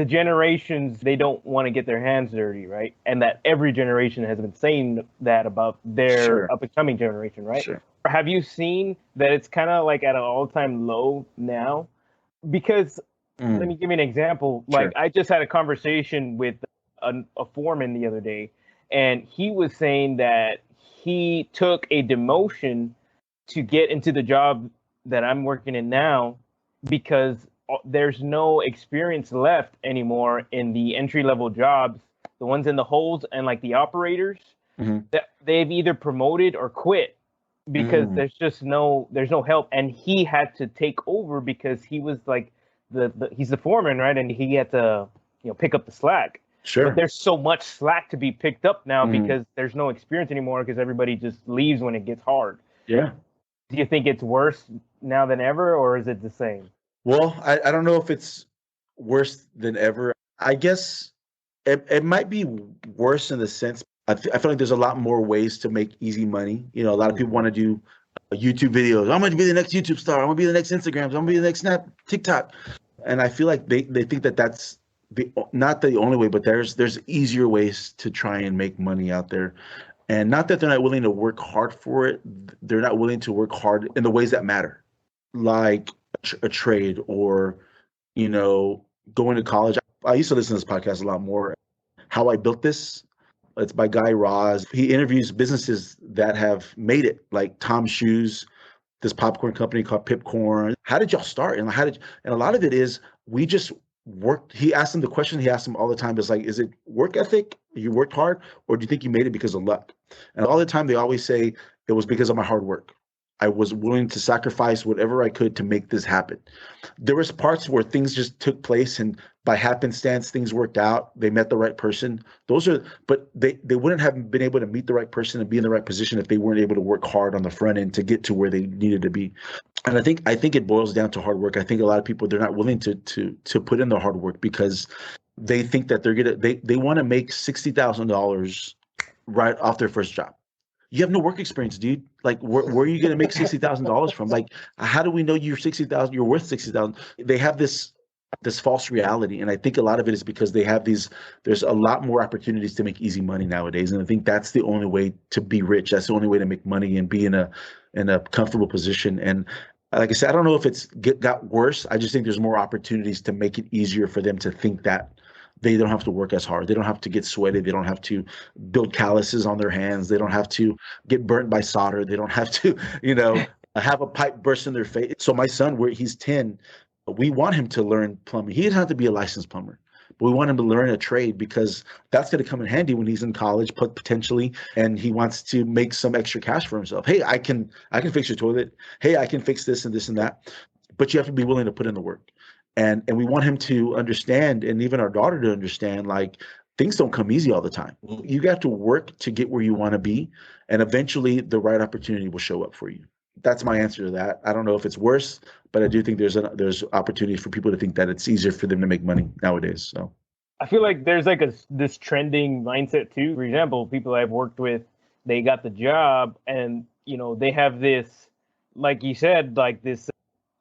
S3: generations, they don't want to get their hands dirty, right? And that every generation has been saying that about their up and coming generation, right?
S1: Sure.
S3: Have you seen that it's kind of like at an all-time low now? Because let me give you an example. Like I just had a conversation with a foreman the other day, and he was saying that he took a demotion to get into the job that I'm working in now, because there's no experience left anymore in the entry-level jobs, the ones in the holds and like the operators, that they've either promoted or quit, because there's no help. And he had to take over, because he was like he's the foreman, right? And he had to pick up the slack.
S1: Sure.
S3: But there's so much slack to be picked up now
S2: Mhm.
S3: because there's no experience anymore because everybody just leaves when it gets hard.
S1: Yeah.
S3: Do you think it's worse now than ever, or is it the same?
S1: Well, I don't know if it's worse than ever. I guess it might be worse in the sense I feel like there's a lot more ways to make easy money. You know, a lot of people want to do YouTube videos. I'm going to be the next YouTube star. I'm going to be the next Instagram. I'm going to be the next Snap, TikTok. And I feel like they think that that's not the only way, but there's easier ways to try and make money out there. And not that they're not willing to work hard for it. They're not willing to work hard in the ways that matter, like a trade or, you know, going to college. I used to listen to this podcast a lot more. How I Built This. It's by Guy Raz. He interviews businesses that have made it, like Tom Shoes, this popcorn company called Pipcorn. How did y'all start? And and a lot of it is we just worked. He asked them the question he asked them all the time is like, is it work ethic? You worked hard, or do you think you made it because of luck? And all the time they always say it was because of my hard work. I was willing to sacrifice whatever I could to make this happen. There was parts where things just took place and by happenstance things worked out. They met the right person. But they wouldn't have been able to meet the right person and be in the right position if they weren't able to work hard on the front end to get to where they needed to be. And I think it boils down to hard work. I think a lot of people, they're not willing to put in the hard work because they think that they want to make $60,000 right off their first job. You have no work experience, dude. Like, where are you going to make $60,000 from? Like, how do we know you're 60,000? You're worth 60,000. They have this false reality, and I think a lot of it is because they have these. There's a lot more opportunities to make easy money nowadays, and I think that's the only way to be rich. That's the only way to make money and be in a comfortable position. And like I said, I don't know if it's got worse. I just think there's more opportunities to make it easier for them to think that they don't have to work as hard. They don't have to get sweaty. They don't have to build calluses on their hands. They don't have to get burnt by solder. They don't have to, have a pipe burst in their face. So my son, where he's 10, we want him to learn plumbing. He doesn't have to be a licensed plumber, but we want him to learn a trade because that's going to come in handy when he's in college, potentially, and he wants to make some extra cash for himself. Hey, I can fix your toilet. Hey, I can fix this and this and that. But you have to be willing to put in the work. And we want him to understand, and even our daughter to understand, like, things don't come easy all the time. You got to work to get where you want to be, and eventually the right opportunity will show up for you. That's my answer to that. I don't know if it's worse, but I do think there's opportunities for people to think that it's easier for them to make money nowadays. So
S3: I feel like there's like this trending mindset too. For example, people I've worked with, they got the job, and they have this, like you said, like this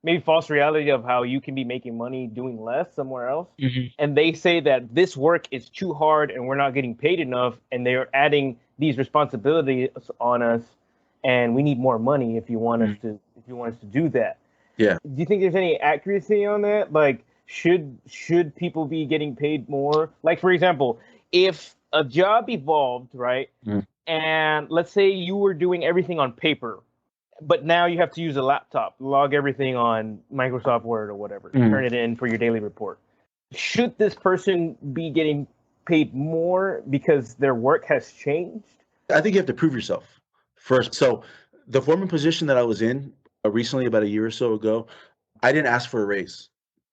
S3: maybe false reality of how you can be making money doing less somewhere else.
S1: Mhm.
S3: And they say that this work is too hard and we're not getting paid enough, and they are adding these responsibilities on us, and we need more money if you want us to do that.
S1: Yeah.
S3: Do you think there's any accuracy on that? Like, should people be getting paid more? Like, for example, if a job evolved, right? And let's say you were doing everything on paper, but now you have to use a laptop, log everything on Microsoft Word or whatever, turn it in for your daily report. Should this person be getting paid more because their work has changed?
S1: I think you have to prove yourself first. So the foreman position that I was in recently, about a year or so ago, I didn't ask for a raise.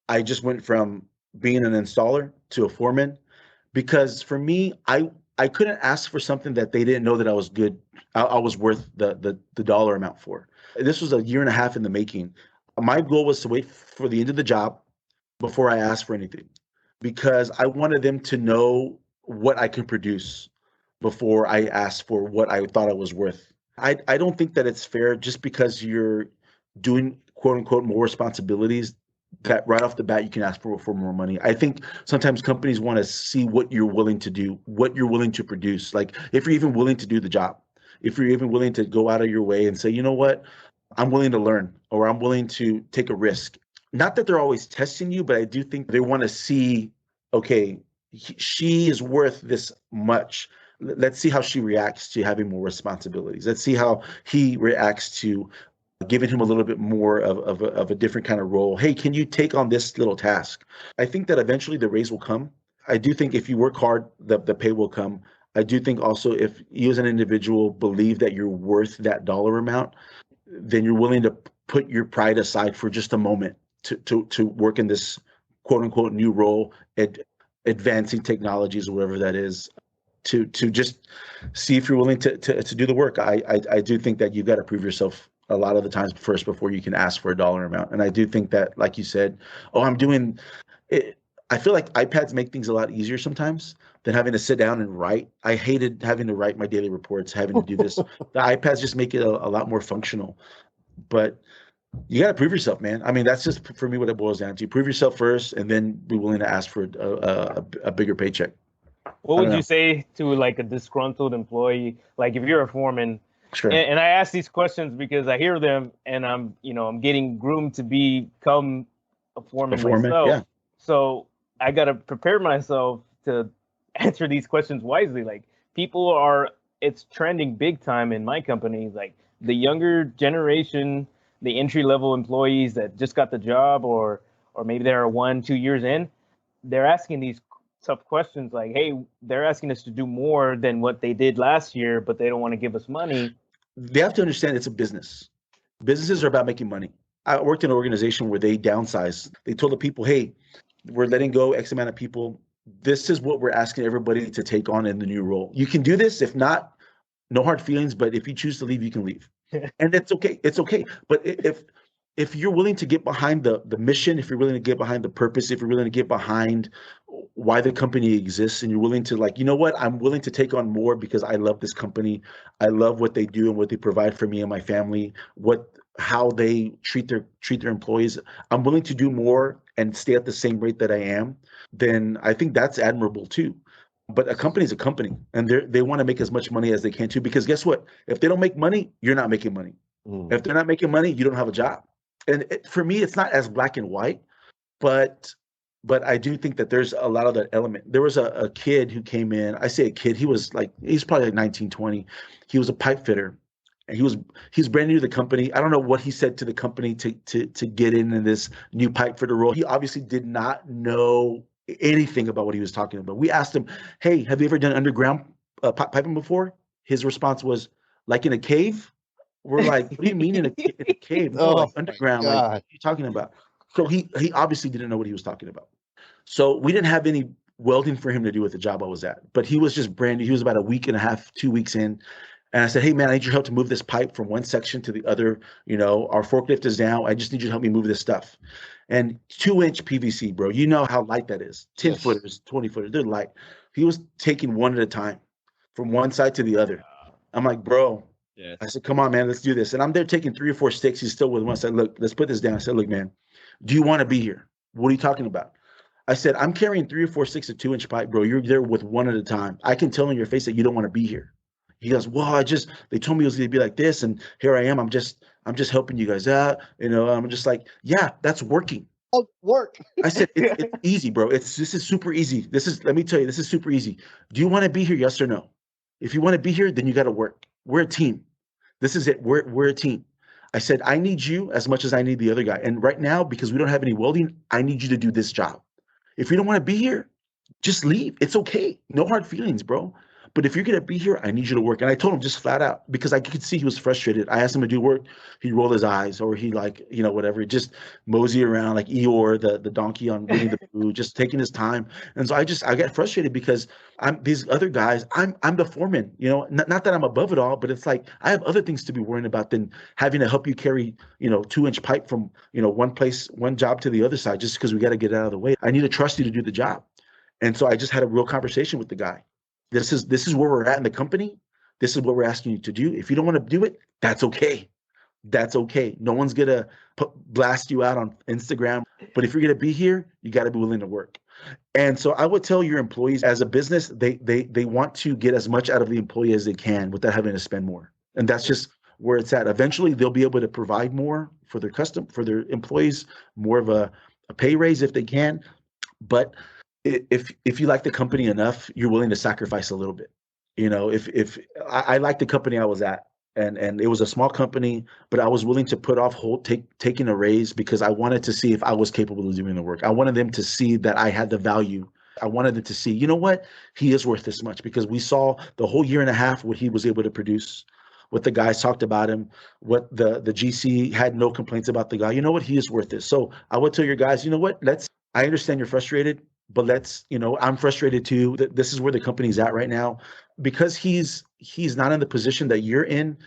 S1: I just went from being an installer to a foreman because for me, I couldn't ask for something that they didn't know that I was good. I was worth the dollar amount for. This was a year and a half in the making. My goal was to wait for the end of the job before I asked for anything because I wanted them to know what I can produce before I asked for what I thought I was worth. I don't think that it's fair just because you're doing quote unquote more responsibilities that right off the bat you can ask for more money. I think sometimes companies want to see what you're willing to do, what you're willing to produce. Like if you're even willing to do the job, if you're even willing to go out of your way and say, you know what, I'm willing to learn or I'm willing to take a risk. Not that they're always testing you, but I do think they want to see, okay, she is worth this much. Let's see how she reacts to having more responsibilities. Let's see how he reacts to giving him a little bit more of a different kind of role. Hey, can you take on this little task? I think that eventually the raise will come. I do think if you work hard, the pay will come. I do think also if you as an individual believe that you're worth that dollar amount, then you're willing to put your pride aside for just a moment to work in this quote unquote new role and advancing technologies or whatever that is, to just see if you're willing to do the work. I do think that you've got to prove yourself a lot of the times first before you can ask for a dollar amount. And I do think that, like you said, oh, I'm doing it. I feel like iPads make things a lot easier sometimes than having to sit down and write. I hated having to write my daily reports, having to do this. The iPads just make it a lot more functional. But you got to prove yourself, man. I mean, that's just for me what it boils down to. Prove yourself first, and then be willing to ask for a bigger paycheck.
S3: What would you say to like a disgruntled employee? Like if you're a foreman,
S1: Sure.
S3: and I ask these questions because I hear them, and I'm getting groomed to become a foreman myself.
S1: Yeah.
S3: So I got to prepare myself to answer these questions wisely. Like it's trending big time in my company. Like the younger generation, the entry-level employees that just got the job, or maybe they're 1-2 years in, they're asking these tough questions like, hey, they're asking us to do more than what they did last year, but they don't want to give us money.
S1: They have to understand it's a business. Businesses are about making money. I worked in an organization where they downsized. They told the people, hey, we're letting go X amount of people. This is what we're asking everybody to take on in the new role. You can do this. If not, no hard feelings, but if you choose to leave, you can leave. And it's okay. It's okay. But if you're willing to get behind the mission, if you're willing to get behind the purpose, if you're willing to get behind why the company exists, and you're willing to, like, you know what, I'm willing to take on more because I love this company. I love what they do and what they provide for me and my family, how they treat their employees. I'm willing to do more and stay at the same rate that I am. Then I think that's admirable too. But a company is a company, and they want to make as much money as they can too, because guess what? If they don't make money, you're not making money. If they're not making money, you don't have a job. And for me, it's not as black and white, but I do think that there's a lot of that element. There was a kid who came in. I say a kid, he's probably like 19, 20. He was a pipe fitter, and he's brand new to the company. I don't know what he said to the company to get in this new pipe fitter role. He obviously did not know anything about what he was talking about. We asked him, hey, have you ever done underground piping before? His response was, like in a cave? We're like, what do you mean in a cave? No, like underground. Like, what are you talking about? So he obviously didn't know what he was talking about. So we didn't have any welding for him to do with the job I was at, but he was just brand new. He was about a week and a half, 2 weeks in. And I said, hey man, I need your help to move this pipe from one section to the other. Our forklift is down. I just need you to help me move this stuff. And 2-inch PVC, bro, you know how light that is. 10 footers, 20 footers, they're light. He was taking one at a time from one side to the other. I'm like, bro, I said, come on, man, let's do this. And I'm there taking 3 or 4 sticks. He's still with one. I said, look, let's put this down. I said, look, man, do you want to be here? What are you talking about? I said, I'm carrying 3 or 4 sticks of 2-inch pipe, bro. You're there with one at a time. I can tell in your face that you don't want to be here. He goes, well, they told me it was going to be like this. And here I am. I'm just helping you guys out. I'm just like, yeah, that's working.
S2: Oh, work.
S1: I said, it's easy, bro. This is super easy. Let me tell you, this is super easy. Do you want to be here? Yes or no? If you want to be here, then you got to work. We're a team. This is it. We're a team. I said, I need you as much as I need the other guy. And right now, because we don't have any welding, I need you to do this job. If you don't want to be here, just leave. It's okay. No hard feelings, bro. But if you're going to be here, I need you to work. And I told him just flat out, because I could see he was frustrated. I asked him to do work. He'd roll his eyes, or he whatever, just mosey around like Eeyore, the donkey on Winnie the Pooh, just taking his time. And so I got frustrated because these other guys, I'm the foreman, not that I'm above it all, but it's like, I have other things to be worrying about than having to help you carry, 2-inch pipe from, one job to the other side, just because we got to get out of the way. I need to trust you to do the job. And so I just had a real conversation with the guy. This is where we're at in the company. This is what we're asking you to do. If you don't want to do it, that's okay. That's okay. No one's going to blast you out on Instagram. But if you're going to be here, you got to be willing to work. And so I would tell your employees, as a business, they want to get as much out of the employee as they can without having to spend more. And that's just where it's at. Eventually, they'll be able to provide more for their employees, more of a pay raise if they can. But if you like the company enough, you're willing to sacrifice a little bit. If I like the company I was at, and it was a small company, but I was willing to put off taking a raise because I wanted to see if I was capable of doing the work. I wanted them to see that I had the value. I wanted them to see, you know what, he is worth this much, because we saw the whole year and a half what he was able to produce, what the guys talked about him, what the GC had no complaints about the guy. You know what, he is worth this. So I would tell your guys, you know what, I understand you're frustrated, but let's, I'm frustrated too. This is where the company's at right now, because he's not in the position that you're in.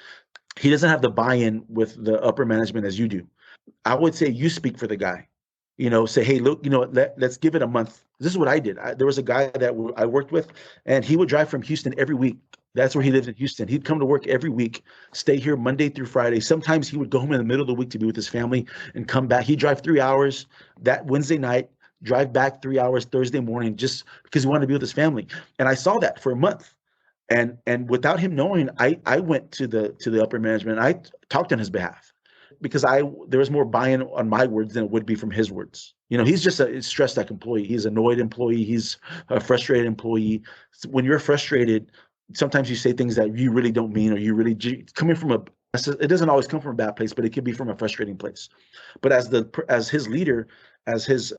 S1: He doesn't have the buy-in with the upper management as you do. I would say you speak for the guy. Say, hey, look, let's give it a month. This is what I did. There was a guy that I worked with, and he would drive from Houston every week. That's where he lived in Houston. He'd come to work every week, stay here Monday through Friday. Sometimes he would go home in the middle of the week to be with his family and come back. He'd drive 3 hours that Wednesday night, drive back 3 hours Thursday morning, just because he wanted to be with his family. And I saw that for a month. And without him knowing, I went to the upper management. And I talked on his behalf, because there was more buy-in on my words than it would be from his words. He's just a stressed out employee. He's an annoyed employee. He's a frustrated employee. When you're frustrated, sometimes you say things that you really don't mean, or you really coming from it doesn't always come from a bad place, but it could be from a frustrating place. But as his leader, as his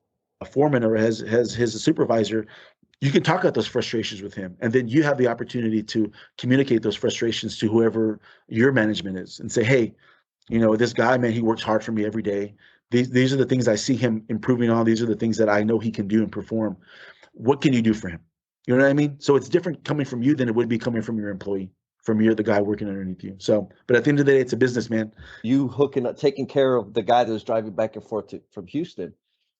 S1: foreman, or as his supervisor, you can talk about those frustrations with him, and then you have the opportunity to communicate those frustrations to whoever your management is, and say, hey, this guy, man, he works hard for me every day. These are the things I see him improving on. These are the things that I know he can do and perform. What can you do for him? You know what I mean? So it's different coming from you than it would be coming from your employee, from the guy working underneath you. So, but at the end of the day, it's a business, man.
S2: You hooking up, taking care of the guy that was driving back and forth from Houston.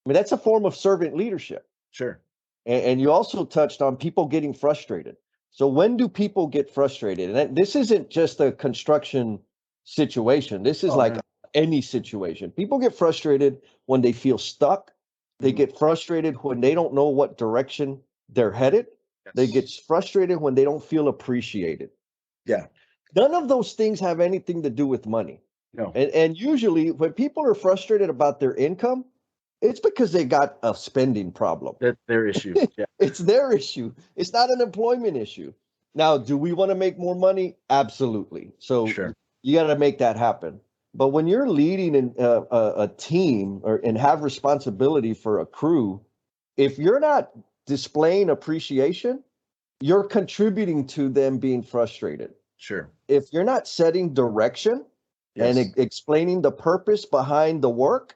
S2: I mean, that's a form of servant leadership.
S1: Sure.
S2: And you also touched on people getting frustrated. So when do people get frustrated? And this isn't just a construction situation. This is any situation. People get frustrated when they feel stuck. They get frustrated when they don't know what direction they're headed.
S1: Yes.
S2: They get frustrated when they don't feel appreciated.
S1: Yeah.
S2: None of those things have anything to do with money.
S1: No.
S2: And usually when people are frustrated about their income, it's because they got a spending problem.
S1: That's their issue. Yeah.
S2: It's their issue. It's not an employment issue. Now, do we want to make more money? Absolutely. So
S1: Sure.
S2: You got to make that happen. But when you're leading a team and have responsibility for a crew, if you're not displaying appreciation, you're contributing to them being frustrated.
S1: Sure.
S2: If you're not setting direction and explaining the purpose behind the work,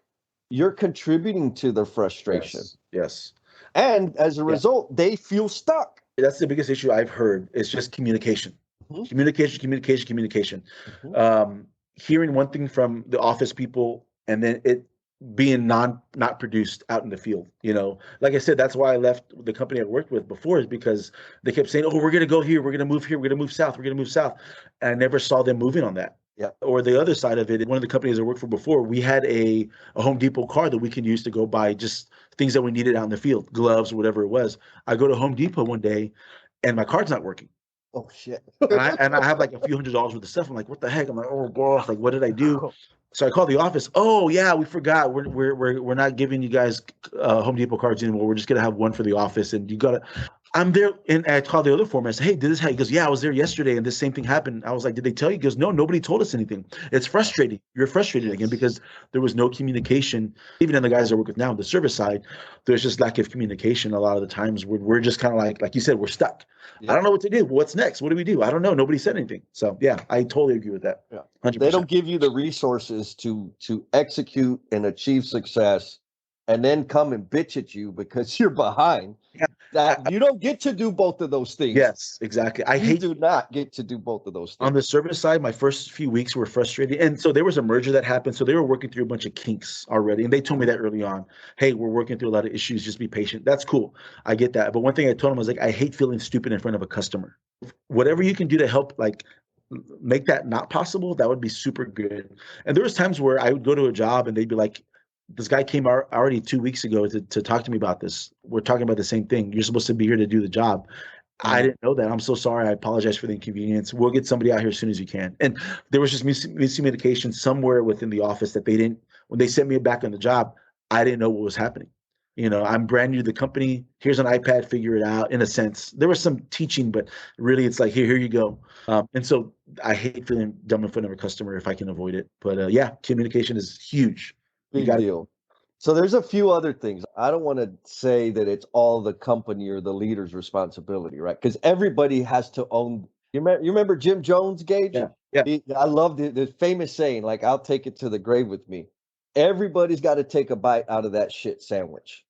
S2: you're contributing to the frustration.
S1: Yes.
S2: And as a result, they feel stuck.
S1: That's the biggest issue I've heard. It's just communication.
S2: Mm-hmm.
S1: Communication.
S2: Mm-hmm.
S1: Hearing one thing from the office people, and then it being not produced out in the field. Like I said, that's why I left the company I worked with before, is because they kept saying, oh, we're going to go here, we're going to move here, we're going to move south, we're going to move south. And I never saw them moving on that.
S2: Yeah.
S1: Or the other side of it, one of the companies I worked for before, we had a Home Depot card that we can use to go buy just things that we needed out in the field, gloves, whatever it was. I go to Home Depot one day and my card's not working.
S2: Oh shit.
S1: and I have like a few $100s worth of stuff. I'm like, what the heck? I'm like, oh gosh, like what did I do? So I called the office. Oh yeah, we forgot. We're not giving you guys Home Depot cards anymore. We're just gonna have one for the office, and you gotta. I'm there, and I called the other foreman. I said, hey, did this happen? He goes, yeah, I was there yesterday, and this same thing happened. I was like, did they tell you? He goes, no, nobody told us anything. It's frustrating. You're frustrated again because there was no communication. Even in the guys I work with now on the service side, there's just lack of communication a lot of the times. We're just kind of like you said, we're stuck. Yeah. I don't know what to do. What's next? What do we do? I don't know. Nobody said anything. So yeah, I totally agree with that.
S2: Yeah.
S1: 100%.
S2: They don't give you the resources to execute and achieve success, and then come and bitch at you because you're behind.
S1: Yeah.
S2: That you don't get to do both of those things.
S1: Yes, exactly.
S2: You do not get to do both of those things.
S1: On the service side, my first few weeks were frustrating. And so there was a merger that happened. So they were working through a bunch of kinks already. And they told me that early on, hey, we're working through a lot of issues. Just be patient. That's cool. I get that. But one thing I told them was like, I hate feeling stupid in front of a customer. Whatever you can do to help, like, make that not possible, that would be super good. And there was times where I would go to a job and they'd be like, this guy came already 2 weeks ago to talk to me about this. We're talking about the same thing. You're supposed to be here to do the job. I didn't know that. I'm so sorry. I apologize for the inconvenience. We'll get somebody out here as soon as you can. And there was just miscommunication somewhere within the office that when they sent me back on the job, I didn't know what was happening. I'm brand new to the company. Here's an iPad, figure it out. In a sense, there was some teaching, but really it's like, here you go. And so I hate feeling dumb in front of a customer if I can avoid it. But yeah, communication is huge.
S2: Big deal. So there's a few other things. I don't want to say that it's all the company or the leader's responsibility, right? Because everybody has to own. You remember Jim Jones, Gage?
S1: Yeah.
S2: I love the famous saying, like, I'll take it to the grave with me. Everybody's got to take a bite out of that shit sandwich,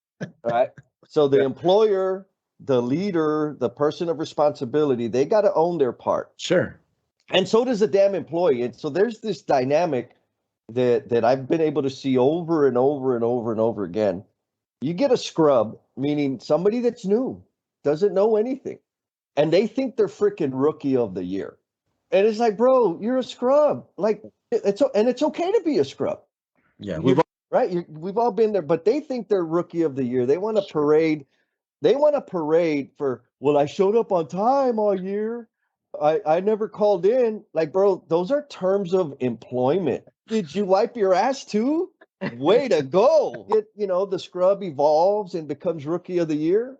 S2: right? So the employer, the leader, the person of responsibility, they got to own their part.
S1: Sure.
S2: And so does the damn employee. And so there's this dynamic that I've been able to see over and over and over and over again. You get a scrub, meaning somebody that's new, doesn't know anything, and they think they're freaking rookie of the year. And it's like, bro, you're a scrub. Like, it's okay to be a scrub.
S1: Yeah,
S2: we've all been there, but they think they're rookie of the year. They want a parade. They want a parade for, well, I showed up on time all year. I never called in. Like, bro, those are terms of employment. Did you wipe your ass too? Way to go. The scrub evolves and becomes rookie of the year.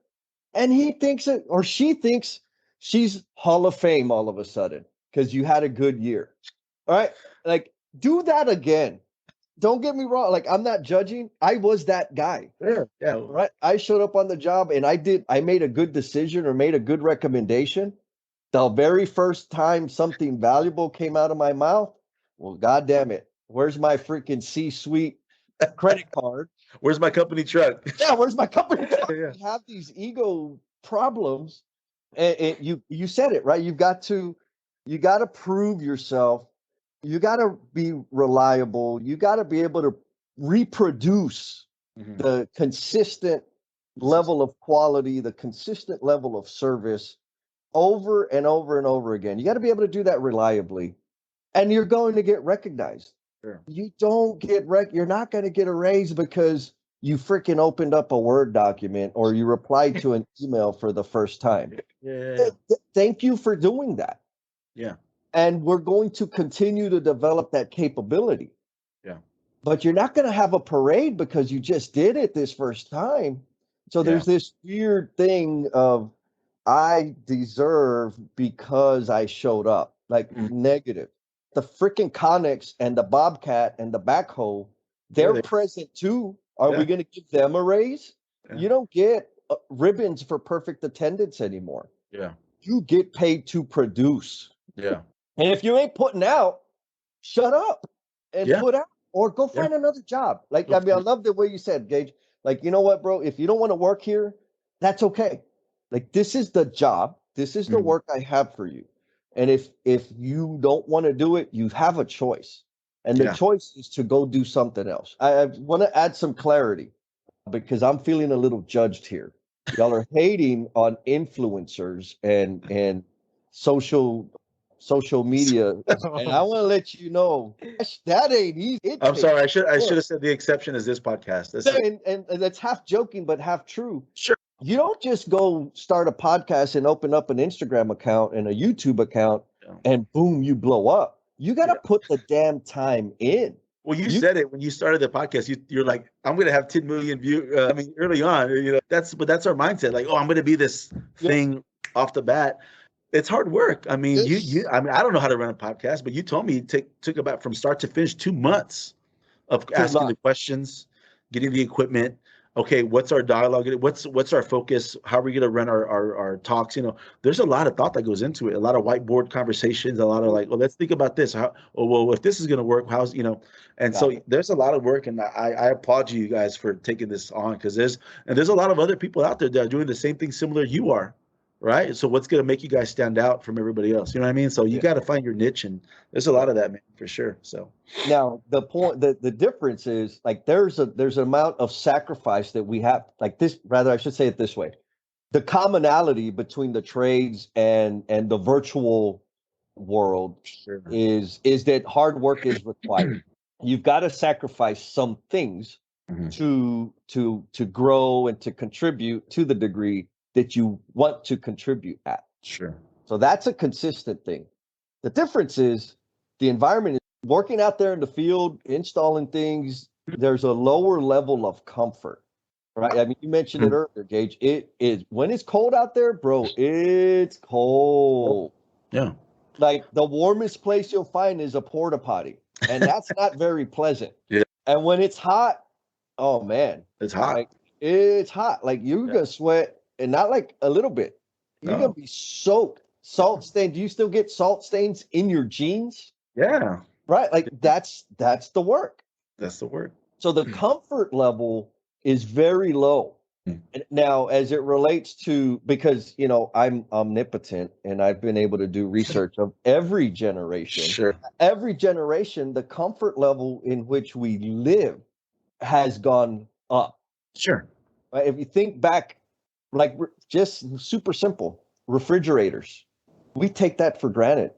S2: And he thinks it, or she thinks she's Hall of Fame all of a sudden because you had a good year. All right. Like, do that again. Don't get me wrong. Like, I'm not judging. I was that guy.
S1: Yeah.
S2: Right. I showed up on the job and I made a good decision or made a good recommendation. The very first time something valuable came out of my mouth, well, God damn it. Where's my freaking C-suite credit card?
S1: Where's my company truck?
S2: Yeah, where's my company truck?
S1: Yeah.
S2: You have these ego problems, and you said it, right? You got to prove yourself. You got to be reliable. You got to be able to reproduce the consistent level of quality, the consistent level of service over and over and over again. You got to be able to do that reliably, and you're going to get recognized.
S1: Sure.
S2: You don't get you're not going to get a raise because you freaking opened up a Word document or you replied to an email for the first time.
S1: Yeah.
S2: Thank you for doing that.
S1: Yeah.
S2: And we're going to continue to develop that capability.
S1: Yeah.
S2: But you're not going to have a parade because you just did it this first time. So there's this weird thing of I deserve because I showed up, like negative. The freaking Connex and the Bobcat and the backhoe, they're present too. Are we going to give them a raise? Yeah. You don't get ribbons for perfect attendance anymore.
S1: Yeah.
S2: You get paid to produce.
S1: Yeah.
S2: And if you ain't putting out, shut up and put out or go find another job. Like, I mean, I love the way you said, Gage. Like, you know what, bro? If you don't want to work here, that's okay. Like, this is the job. This is the work I have for you. And if you don't want to do it, you have a choice. And the choice is to go do something else. I want to add some clarity because I'm feeling a little judged here. Y'all are hating on influencers and social media. And I want to let you know that ain't easy.
S1: I'm sorry. I should have said the exception is this podcast.
S2: And that's half joking, but half true.
S1: Sure.
S2: You don't just go start a podcast and open up an Instagram account and a YouTube account and boom, you blow up. You got to put the damn time in.
S1: Well, you said it when you started the podcast. You're like, I'm going to have 10 million views. I mean, early on, that's our mindset. Like, oh, I'm going to be this thing off the bat. It's hard work. I mean, I mean, I don't know how to run a podcast, but you told me it took about from start to finish 2 months of asking the questions, getting the equipment. Okay, what's our dialogue? What's our focus? How are we going to run our talks? There's a lot of thought that goes into it. A lot of whiteboard conversations. A lot of like, well, let's think about this. Well, if this is going to work, And so there's a lot of work, and I applaud you guys for taking this on because there's a lot of other people out there that are doing the same thing similar you are, right? So what's going to make you guys stand out from everybody else? You know what I mean? So you got to find your niche, and there's a lot of that, man, for sure. So
S2: now the point, the difference is like there's an amount of sacrifice that we have. Like this, rather, I should say it this way: the commonality between the trades and the virtual world is that hard work is required. You've got to sacrifice some things to grow and to contribute to the degree that you want to contribute at.
S1: Sure.
S2: So that's a consistent thing. The difference is the environment is working out there in the field, installing things. There's a lower level of comfort, right? I mean, you mentioned it earlier, Gage. It is when it's cold out there, bro, it's cold.
S1: Yeah.
S2: Like the warmest place you'll find is a porta potty. And that's not very pleasant.
S1: Yeah.
S2: And when it's hot, oh man.
S1: It's hot.
S2: Like, it's hot. Like you're gonna sweat, and not like a little bit. You're gonna be soaked. Salt stain. Do you still get salt stains in your jeans?
S1: Yeah.
S2: Right. Like that's the work.
S1: That's the work.
S2: So the comfort level is very low. Now, as it relates to, because, I'm omnipotent and I've been able to do research of every generation.
S1: Sure.
S2: Every generation, the comfort level in which we live has gone up.
S1: Sure.
S2: Right? If you think back, like just super simple, refrigerators, we take that for granted.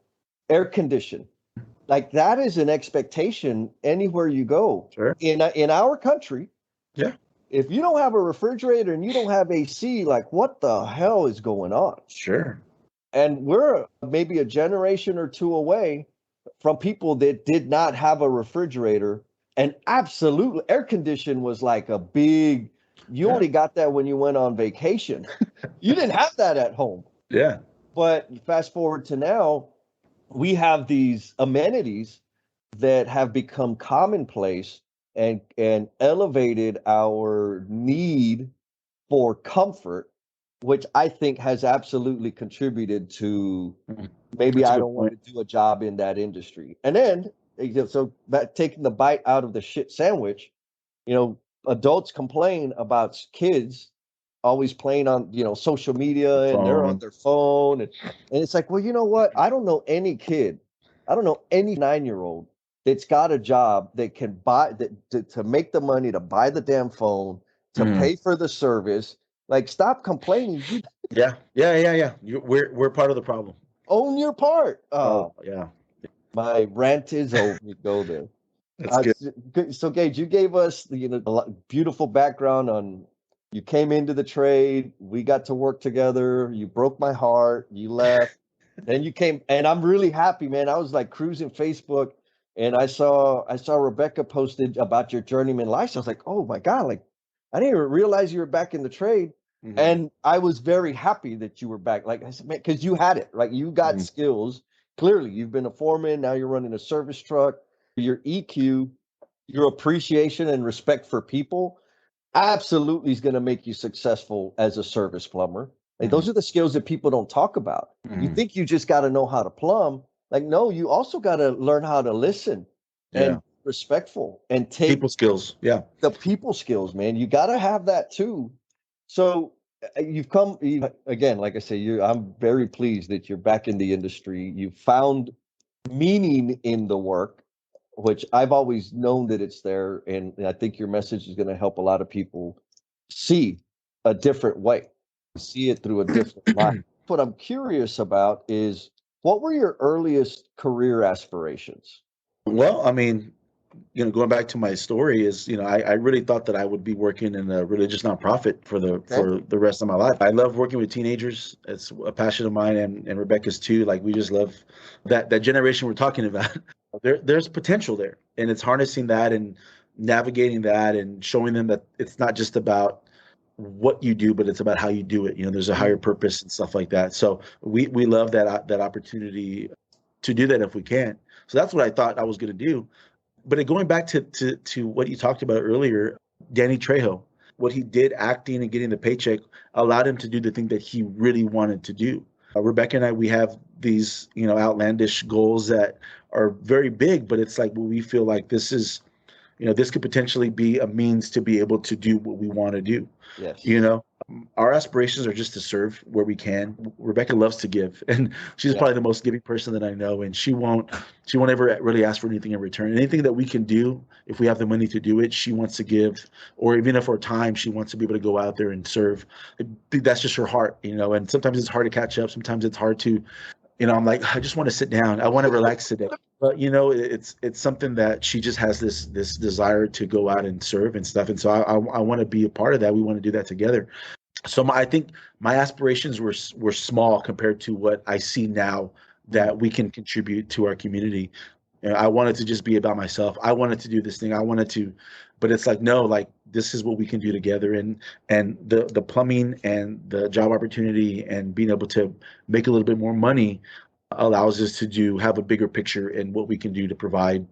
S2: Air condition, like that is an expectation anywhere you go.
S1: Sure.
S2: In our country.
S1: Yeah.
S2: If you don't have a refrigerator and you don't have AC, like what the hell is going on?
S1: Sure.
S2: And we're maybe a generation or two away from people that did not have a refrigerator. And absolutely, air condition was like a big, you only got that when you went on vacation. You didn't have that at home.
S1: Yeah.
S2: But fast forward to now, we have these amenities that have become commonplace and elevated our need for comfort, which I think has absolutely contributed to maybe I don't want to do a job in that industry. And then, so that taking the bite out of the shit sandwich, adults complain about kids always playing on, social media and they're on their phone. And it's like, well, you know what? I don't know any kid. I don't know any 9-year-old that's got a job that can buy that to make the money to buy the damn phone, to pay for the service. Like, stop complaining.
S1: Yeah. We're part of the problem.
S2: Own your part.
S1: Oh, yeah.
S2: My rant is over. You go there.
S1: That's
S2: good. So, Gage, you gave us a beautiful background on. You came into the trade. We got to work together. You broke my heart. You left. Then you came, and I'm really happy, man. I was like cruising Facebook, and I saw Rebecca posted about your Journeyman license. I was like, oh my God, like I didn't even realize you were back in the trade. And I was very happy that you were back. Like I said, man, because you had it, right? You got skills. Clearly, you've been a foreman. Now you're running a service truck. Your EQ, your appreciation and respect for people absolutely is going to make you successful as a service plumber. Like those are the skills that people don't talk about. You think you just got to know how to plumb. Like, no, you also got to learn how to listen and respectful and take
S1: people skills. Yeah.
S2: The people skills, man. You got to have that too. So you've come again, like I say, I'm very pleased that you're back in the industry. You found meaning in the work, which I've always known that it's there. And I think your message is going to help a lot of people see a different way, see it through a different light. What I'm curious about is, what were your earliest career aspirations?
S1: Well, I mean, going back to my story is, I really thought that I would be working in a religious nonprofit for the rest of my life. I love working with teenagers. It's a passion of mine and Rebecca's too. Like, we just love that generation we're talking about. There's potential there, and it's harnessing that and navigating that and showing them that it's not just about what you do, but it's about how you do it. There's a higher purpose and stuff like that. So we love that opportunity to do that if we can. So that's what I thought I was going to do. But going back to what you talked about earlier, Danny Trejo, what he did acting and getting the paycheck allowed him to do the thing that he really wanted to do. Rebecca and I, we have these, outlandish goals that are very big, but it's like, well, we feel like this is, this could potentially be a means to be able to do what we want to do.
S2: Yes.
S1: Our aspirations are just to serve where we can. Rebecca loves to give, and she's probably the most giving person that I know. And she won't ever really ask for anything in return. Anything that we can do, if we have the money to do it, she wants to give, or even if our time, she wants to be able to go out there and serve. That's just her heart, And sometimes it's hard to catch up. Sometimes it's hard to, I'm like, I just want to sit down. I want to relax today. But it's something that she just has this desire to go out and serve and stuff. And so I want to be a part of that. We want to do that together. So I think my aspirations were small compared to what I see now that we can contribute to our community. I wanted to just be about myself. I wanted to do this thing. But it's like, no, like, this is what we can do together. And the plumbing and the job opportunity and being able to make a little bit more money allows us to have a bigger picture in what we can do to provide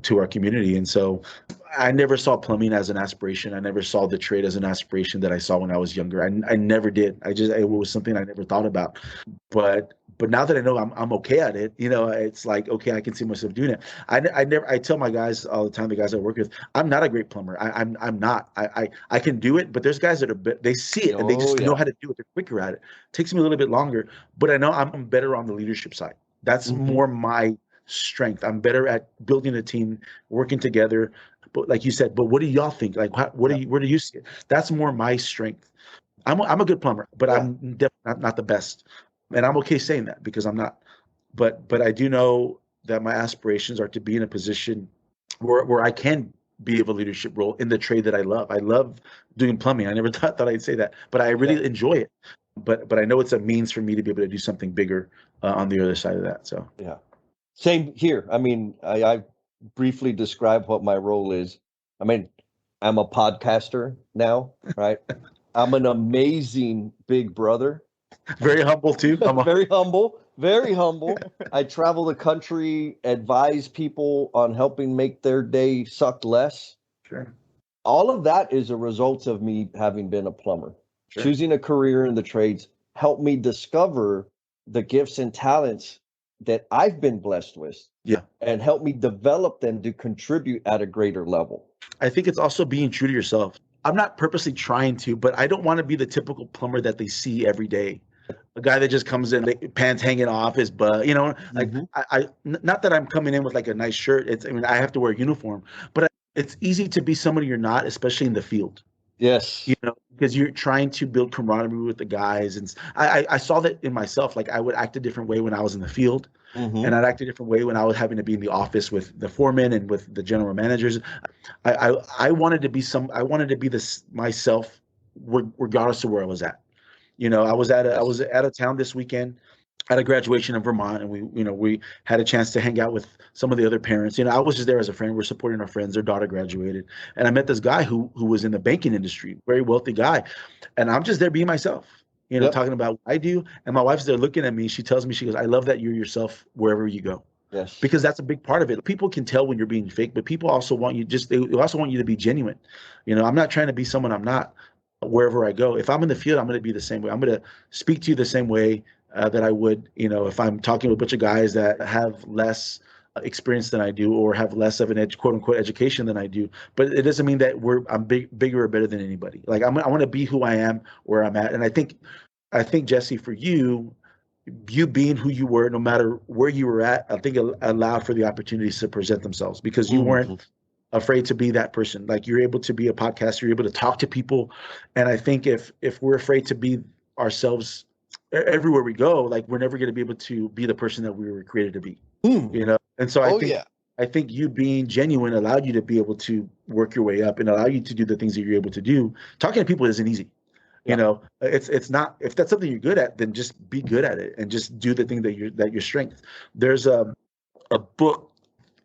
S1: to our community. And so I never saw plumbing as an aspiration. I never saw the trade as an aspiration that I saw when I was younger. I never did. It was something I never thought about. But But now that I know I'm okay at it, it's like, okay, I can see myself doing it. I tell my guys all the time, the guys I work with, I'm not a great plumber. I'm not. I can do it, but there's guys that they see it and they just know how to do it. They're quicker at it. Takes me a little bit longer, but I know I'm better on the leadership side. That's more my strength. I'm better at building a team, working together. But like you said, but what do y'all think? Like, where do you see it? That's more my strength. I'm a good plumber, but I'm definitely not the best, and I'm okay saying that because I'm not. But I do know that my aspirations are to be in a position where I can be of a leadership role in the trade that I love. I love doing plumbing. I never thought I'd say that, but I really enjoy it. But I know it's a means for me to be able to do something bigger on the other side of that. So
S2: yeah, same here. I mean, I briefly describe what my role is. I mean, I'm a podcaster now, right? I'm an amazing big brother.
S1: very humble too.
S2: Very humble, very humble. I travel the country, advise people on helping make their day suck less.
S1: Sure.
S2: All of that is a result of me having been a plumber.
S1: Sure.
S2: Choosing a career in the trades helped me discover the gifts and talents that I've been blessed with.
S1: Yeah.
S2: And help me develop them to contribute at a greater level.
S1: I think it's also being true to yourself. I'm not purposely trying to, but I don't want to be the typical plumber that they see every day. A guy that just comes in, pants hanging off his butt, like not that I'm coming in with like a nice shirt. I have to wear a uniform, but it's easy to be somebody you're not, especially in the field.
S2: Yes.
S1: Because you're trying to build camaraderie with the guys. And I saw that in myself. Like I would act a different way when I was in the field. And I'd act a different way when I was having to be in the office with the foreman and with the general managers. I wanted to be this myself, regardless of where I was at. I was out of town this weekend at a graduation in Vermont, and we had a chance to hang out with some of the other parents. I was just there as a friend. We're supporting our friends. Their daughter graduated, and I met this guy who was in the banking industry, very wealthy guy, and I'm just there being myself. Talking about what I do. And my wife's there looking at me. She tells me, she goes, I love that you're yourself wherever you go.
S2: Yes.
S1: Because that's a big part of it. People can tell when you're being fake, but people also want you they also want you to be genuine. I'm not trying to be someone I'm not wherever I go. If I'm in the field, I'm going to be the same way. I'm going to speak to you the same way that I would, if I'm talking with a bunch of guys that have less experience than I do or have less of an quote unquote education than I do. But it doesn't mean that I'm bigger or better than anybody. Like I want to be who I am where I'm at. And I think Jesse, for you being who you were, no matter where you were at, I think it allowed for the opportunities to present themselves because you weren't afraid to be that person. Like you're able to be a podcaster, you're able to talk to people. And I think if we're afraid to be ourselves everywhere we go, like we're never going to be able to be the person that we were created to be. And so I think you being genuine allowed you to be able to work your way up and allow you to do the things that you're able to do. Talking to people isn't easy. It's not. If that's something you're good at, then just be good at it and just do the thing that your strength. There's a book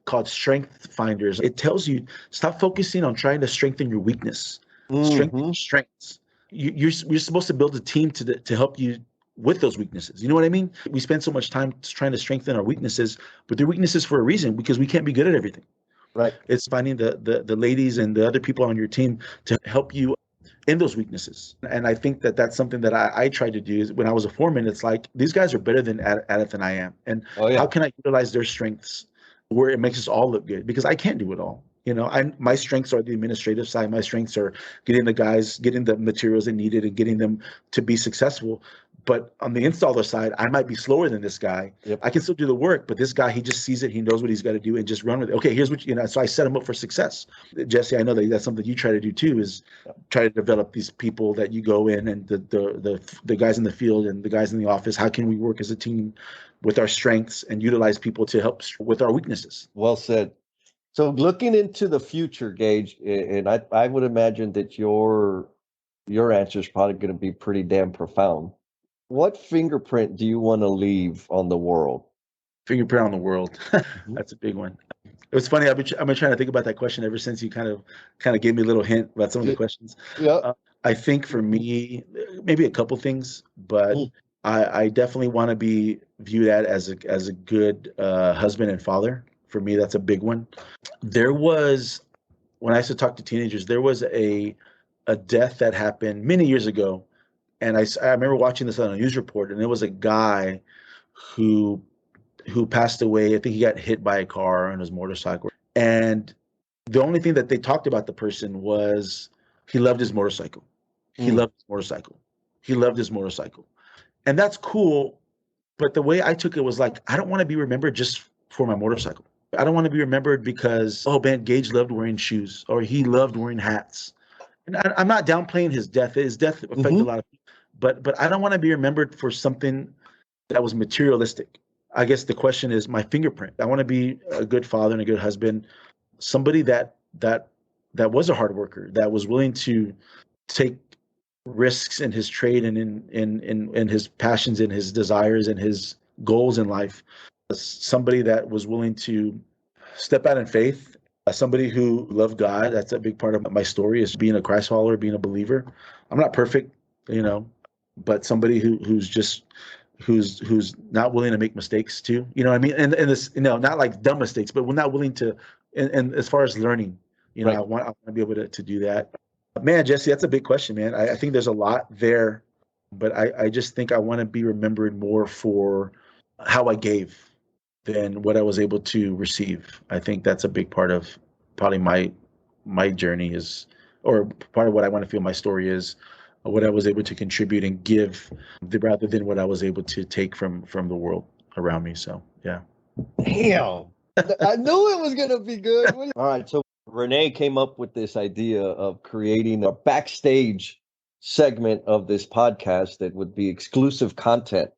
S1: called Strength Finders. It tells you stop focusing on trying to strengthen your weakness. Strengthen your strengths. You're supposed to build a team to help you with those weaknesses. You know what I mean? We spend so much time trying to strengthen our weaknesses, but they're weaknesses for a reason because we can't be good at everything.
S2: Right.
S1: It's finding the ladies and the other people on your team to help you in those weaknesses. And I think that's something that I tried to do. Is when I was a foreman, it's like these guys are better at it than I am. And how can I utilize their strengths where it makes us all look good? Because I can't do it all. My strengths are the administrative side. My strengths are getting the materials they needed and getting them to be successful. But on the installer side, I might be slower than this guy.
S2: Yep.
S1: I can still do the work, but this guy, he just sees it. He knows what he's got to do and just run with it. Okay, here's what, so I set him up for success. Jesse, I know that's something you try to do too, is try to develop these people that you go in and the guys in the field and the guys in the office. How can we work as a team with our strengths and utilize people to help with our weaknesses?
S2: Well said. So looking into the future, Gage, and I would imagine that your answer is probably going to be pretty damn profound. What fingerprint do you want to leave on the world?
S1: Fingerprint on the world. That's a big one. It was funny. I've been trying to think about that question ever since you kind of gave me a little hint about some of the questions.
S2: Yeah.
S1: I think for me, maybe a couple things, but I definitely want to be viewed as a good husband and father. For me, that's a big one. There was, when I used to talk to teenagers, there was a death that happened many years ago. And I remember watching this on a news report, and it was a guy who passed away. I think he got hit by a car on his motorcycle. And the only thing that they talked about the person was he loved his motorcycle. He loved his motorcycle. He loved his motorcycle. And that's cool. But the way I took it was like, I don't want to be remembered just for my motorcycle. I don't want to be remembered because, oh man, Gage loved wearing shoes or he loved wearing hats. And I'm not downplaying his death. His death affected a lot of people. But I don't want to be remembered for something that was materialistic. I guess the question is my fingerprint. I want to be a good father and a good husband, somebody that was a hard worker, that was willing to take risks in his trade and in his passions and his desires and his goals in life. Somebody that was willing to step out in faith. Somebody who loved God. That's a big part of my story, is being a Christ follower, being a believer. I'm not perfect, but somebody who's not willing to make mistakes too. You know what I mean? And this, not like dumb mistakes, but we're not willing to, and as far as learning,
S2: Right.
S1: I want to be able to do that. Man, Jesse, that's a big question, man. I think there's a lot there, but I just think I want to be remembered more for how I gave than what I was able to receive. I think that's a big part of probably my journey is, or part of what I want to feel my story is, what I was able to contribute and give, rather than what I was able to take from the world around me. So yeah.
S2: Damn. I knew it was going to be good. All right. So Rene came up with this idea of creating a backstage segment of this podcast that would be exclusive content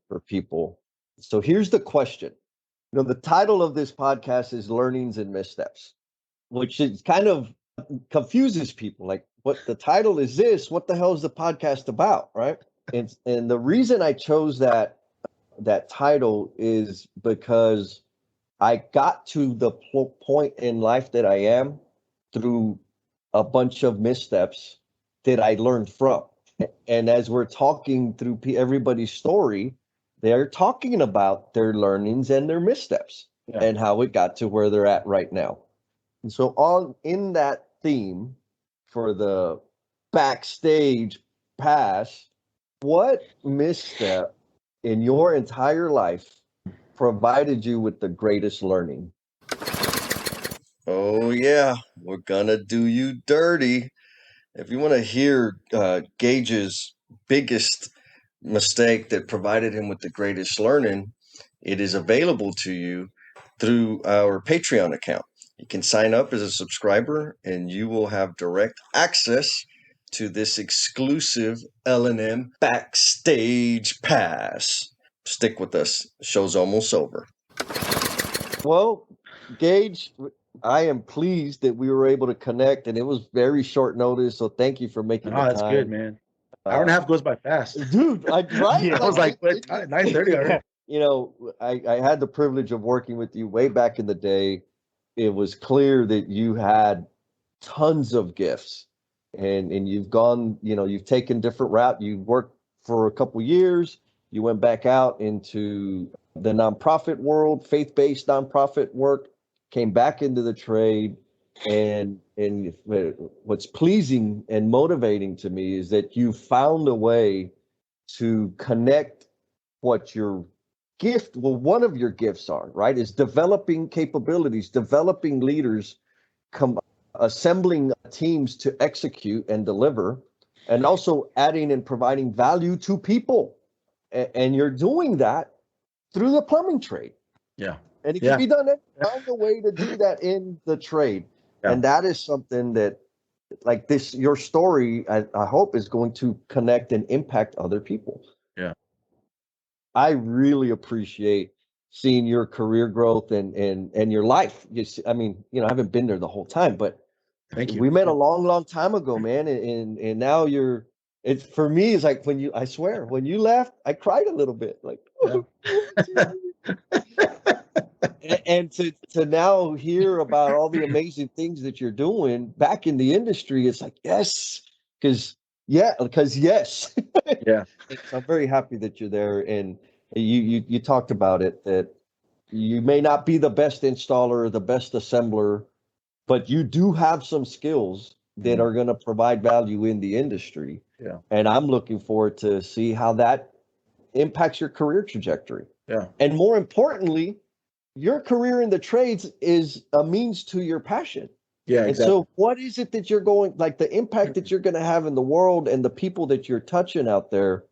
S2: for people. So here's the question. The title of this podcast is Learnings and Missteps, which is kind of confuses people. Like, what the title is this? What the hell is the podcast about? Right. And the reason I chose that title is because I got to the point in life that I am through a bunch of missteps that I learned from. And as we're talking through everybody's story, they're talking about their learnings and their missteps and how it got to where they're at right now. And so in that theme for the backstage pass, what misstep in your entire life provided you with the greatest learning?
S5: Oh, yeah, we're gonna do you dirty. If you want to hear Gage's biggest mistake that provided him with the greatest learning, it is available to you through our Patreon account. You can sign up as a subscriber and you will have direct access to this exclusive L&M backstage pass. Stick with us. The show's almost over.
S2: Well, Gage, I am pleased that we were able to connect, and it was very short notice. So thank you for making the time.
S1: That's good, man. Hour and a half goes by fast.
S2: Dude, right?
S3: Yeah.
S1: I was like, what time? 9:30 already.
S2: I had the privilege of working with you way back in the day. It was clear that you had tons of gifts, and you've gone, you've taken different route. You worked for a couple years. You went back out into the nonprofit world, faith-based nonprofit work, came back into the trade. And what's pleasing and motivating to me is that you found a way to connect what your gift, one of your gifts are, right, is developing capabilities, developing leaders, assembling teams to execute and deliver, and also adding and providing value to people. And you're doing that through the plumbing trade.
S1: Yeah.
S2: And it can be done. Found a way to do that in the trade. Yeah. And that is something that, like this, your story, I hope is going to connect and impact other people.
S1: Yeah.
S2: I really appreciate seeing your career growth and your life. I I haven't been there the whole time, but
S1: thank you.
S2: We met a long time ago, man. And now for me, it's like I swear, when you left, I cried a little bit. Like, and to now hear about all the amazing things that you're doing back in the industry, it's like, yes, because yes.
S1: Yeah.
S2: So I'm very happy that you're there. And you talked about it, that you may not be the best installer or the best assembler, but you do have some skills that are going to provide value in the industry.
S1: Yeah.
S2: And I'm looking forward to see how that impacts your career trajectory.
S1: Yeah.
S2: And more importantly, your career in the trades is a means to your passion.
S1: Yeah,
S2: And
S1: exactly.
S2: so what is it that you're going, like the impact that you're going to have in the world and the people that you're touching out there,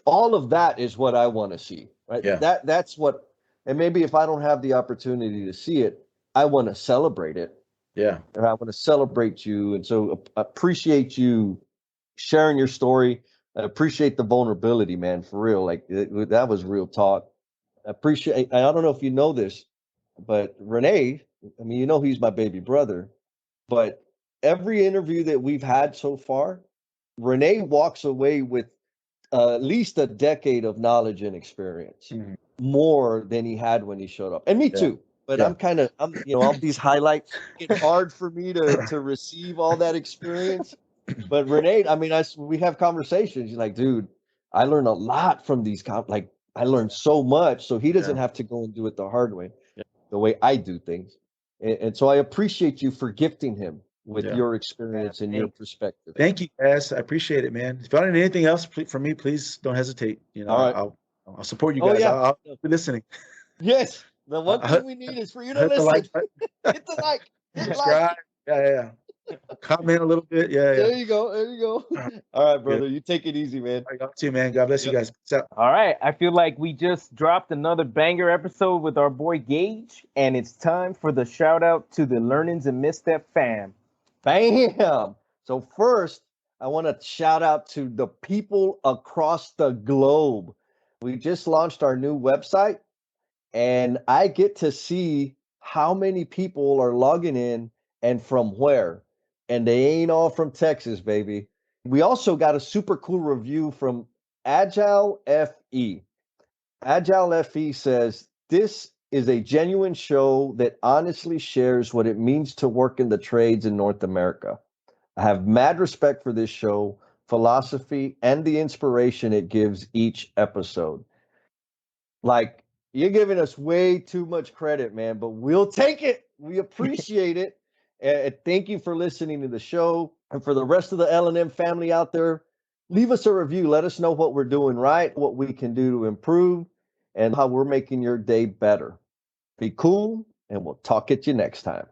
S2: all of that is what I want to see, right?
S1: Yeah.
S2: That's what, and maybe if I don't have the opportunity to see it, I want to celebrate it.
S1: Yeah.
S2: And I want to celebrate you. And so appreciate you sharing your story. I appreciate the vulnerability, man, for real. Like that was real talk. I don't know if you know this, but Rene, I mean, you know, he's my baby brother, but every interview that we've had so far, Rene walks away with at least a decade of knowledge and experience, more than he had when he showed up. And me too. But
S1: Yeah.
S2: all these highlights, it's hard for me to receive all that experience. But Rene, I mean, we have conversations. He's like, dude, I learned a lot from these. I learned so much. So he doesn't have to go and do it the hard way, the way I do things. And so I appreciate you for gifting him with your experience and your perspective.
S1: Thank you, guys. I appreciate it, man. If you need anything else from me, please don't hesitate. You know,
S2: All right.
S1: I'll support you guys. I'll be listening.
S2: Yes. The one thing we need is for you to listen.
S1: Like
S2: hit the like.
S1: Subscribe. Yeah. Comment a little bit. Yeah.
S2: There you go. All right, brother. You take it easy, man.
S1: I got you, man. God bless you guys. Peace out.
S3: All right. I feel like we just dropped another banger episode with our boy Gage, and it's time for the shout out to the Learnings and Misstep fam.
S2: Bam. So first, I want to shout out to the people across the globe. We just launched our new website, and I get to see how many people are logging in and from where. And they ain't all from Texas, baby. We also got a super cool review from Agile FE. Agile FE says, this is a genuine show that honestly shares what it means to work in the trades in North America. I have mad respect for this show, philosophy, and the inspiration it gives each episode. Like, you're giving us way too much credit, man, but we'll take it. We appreciate it. And thank you for listening to the show. And for the rest of the L&M family out there, leave us a review. Let us know what we're doing right, what we can do to improve, and how we're making your day better. Be cool, and we'll talk at you next time.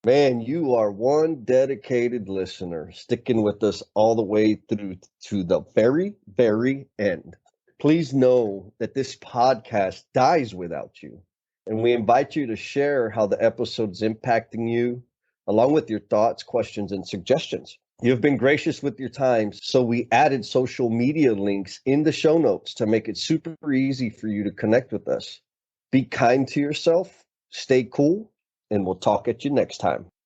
S2: Man, you are one dedicated listener, sticking with us all the way through to the very, very end. Please know that this podcast dies without you, and we invite you to share how the episode's impacting you, along with your thoughts, questions, and suggestions. You've been gracious with your time, so we added social media links in the show notes to make it super easy for you to connect with us. Be kind to yourself, stay cool, and we'll talk at you next time.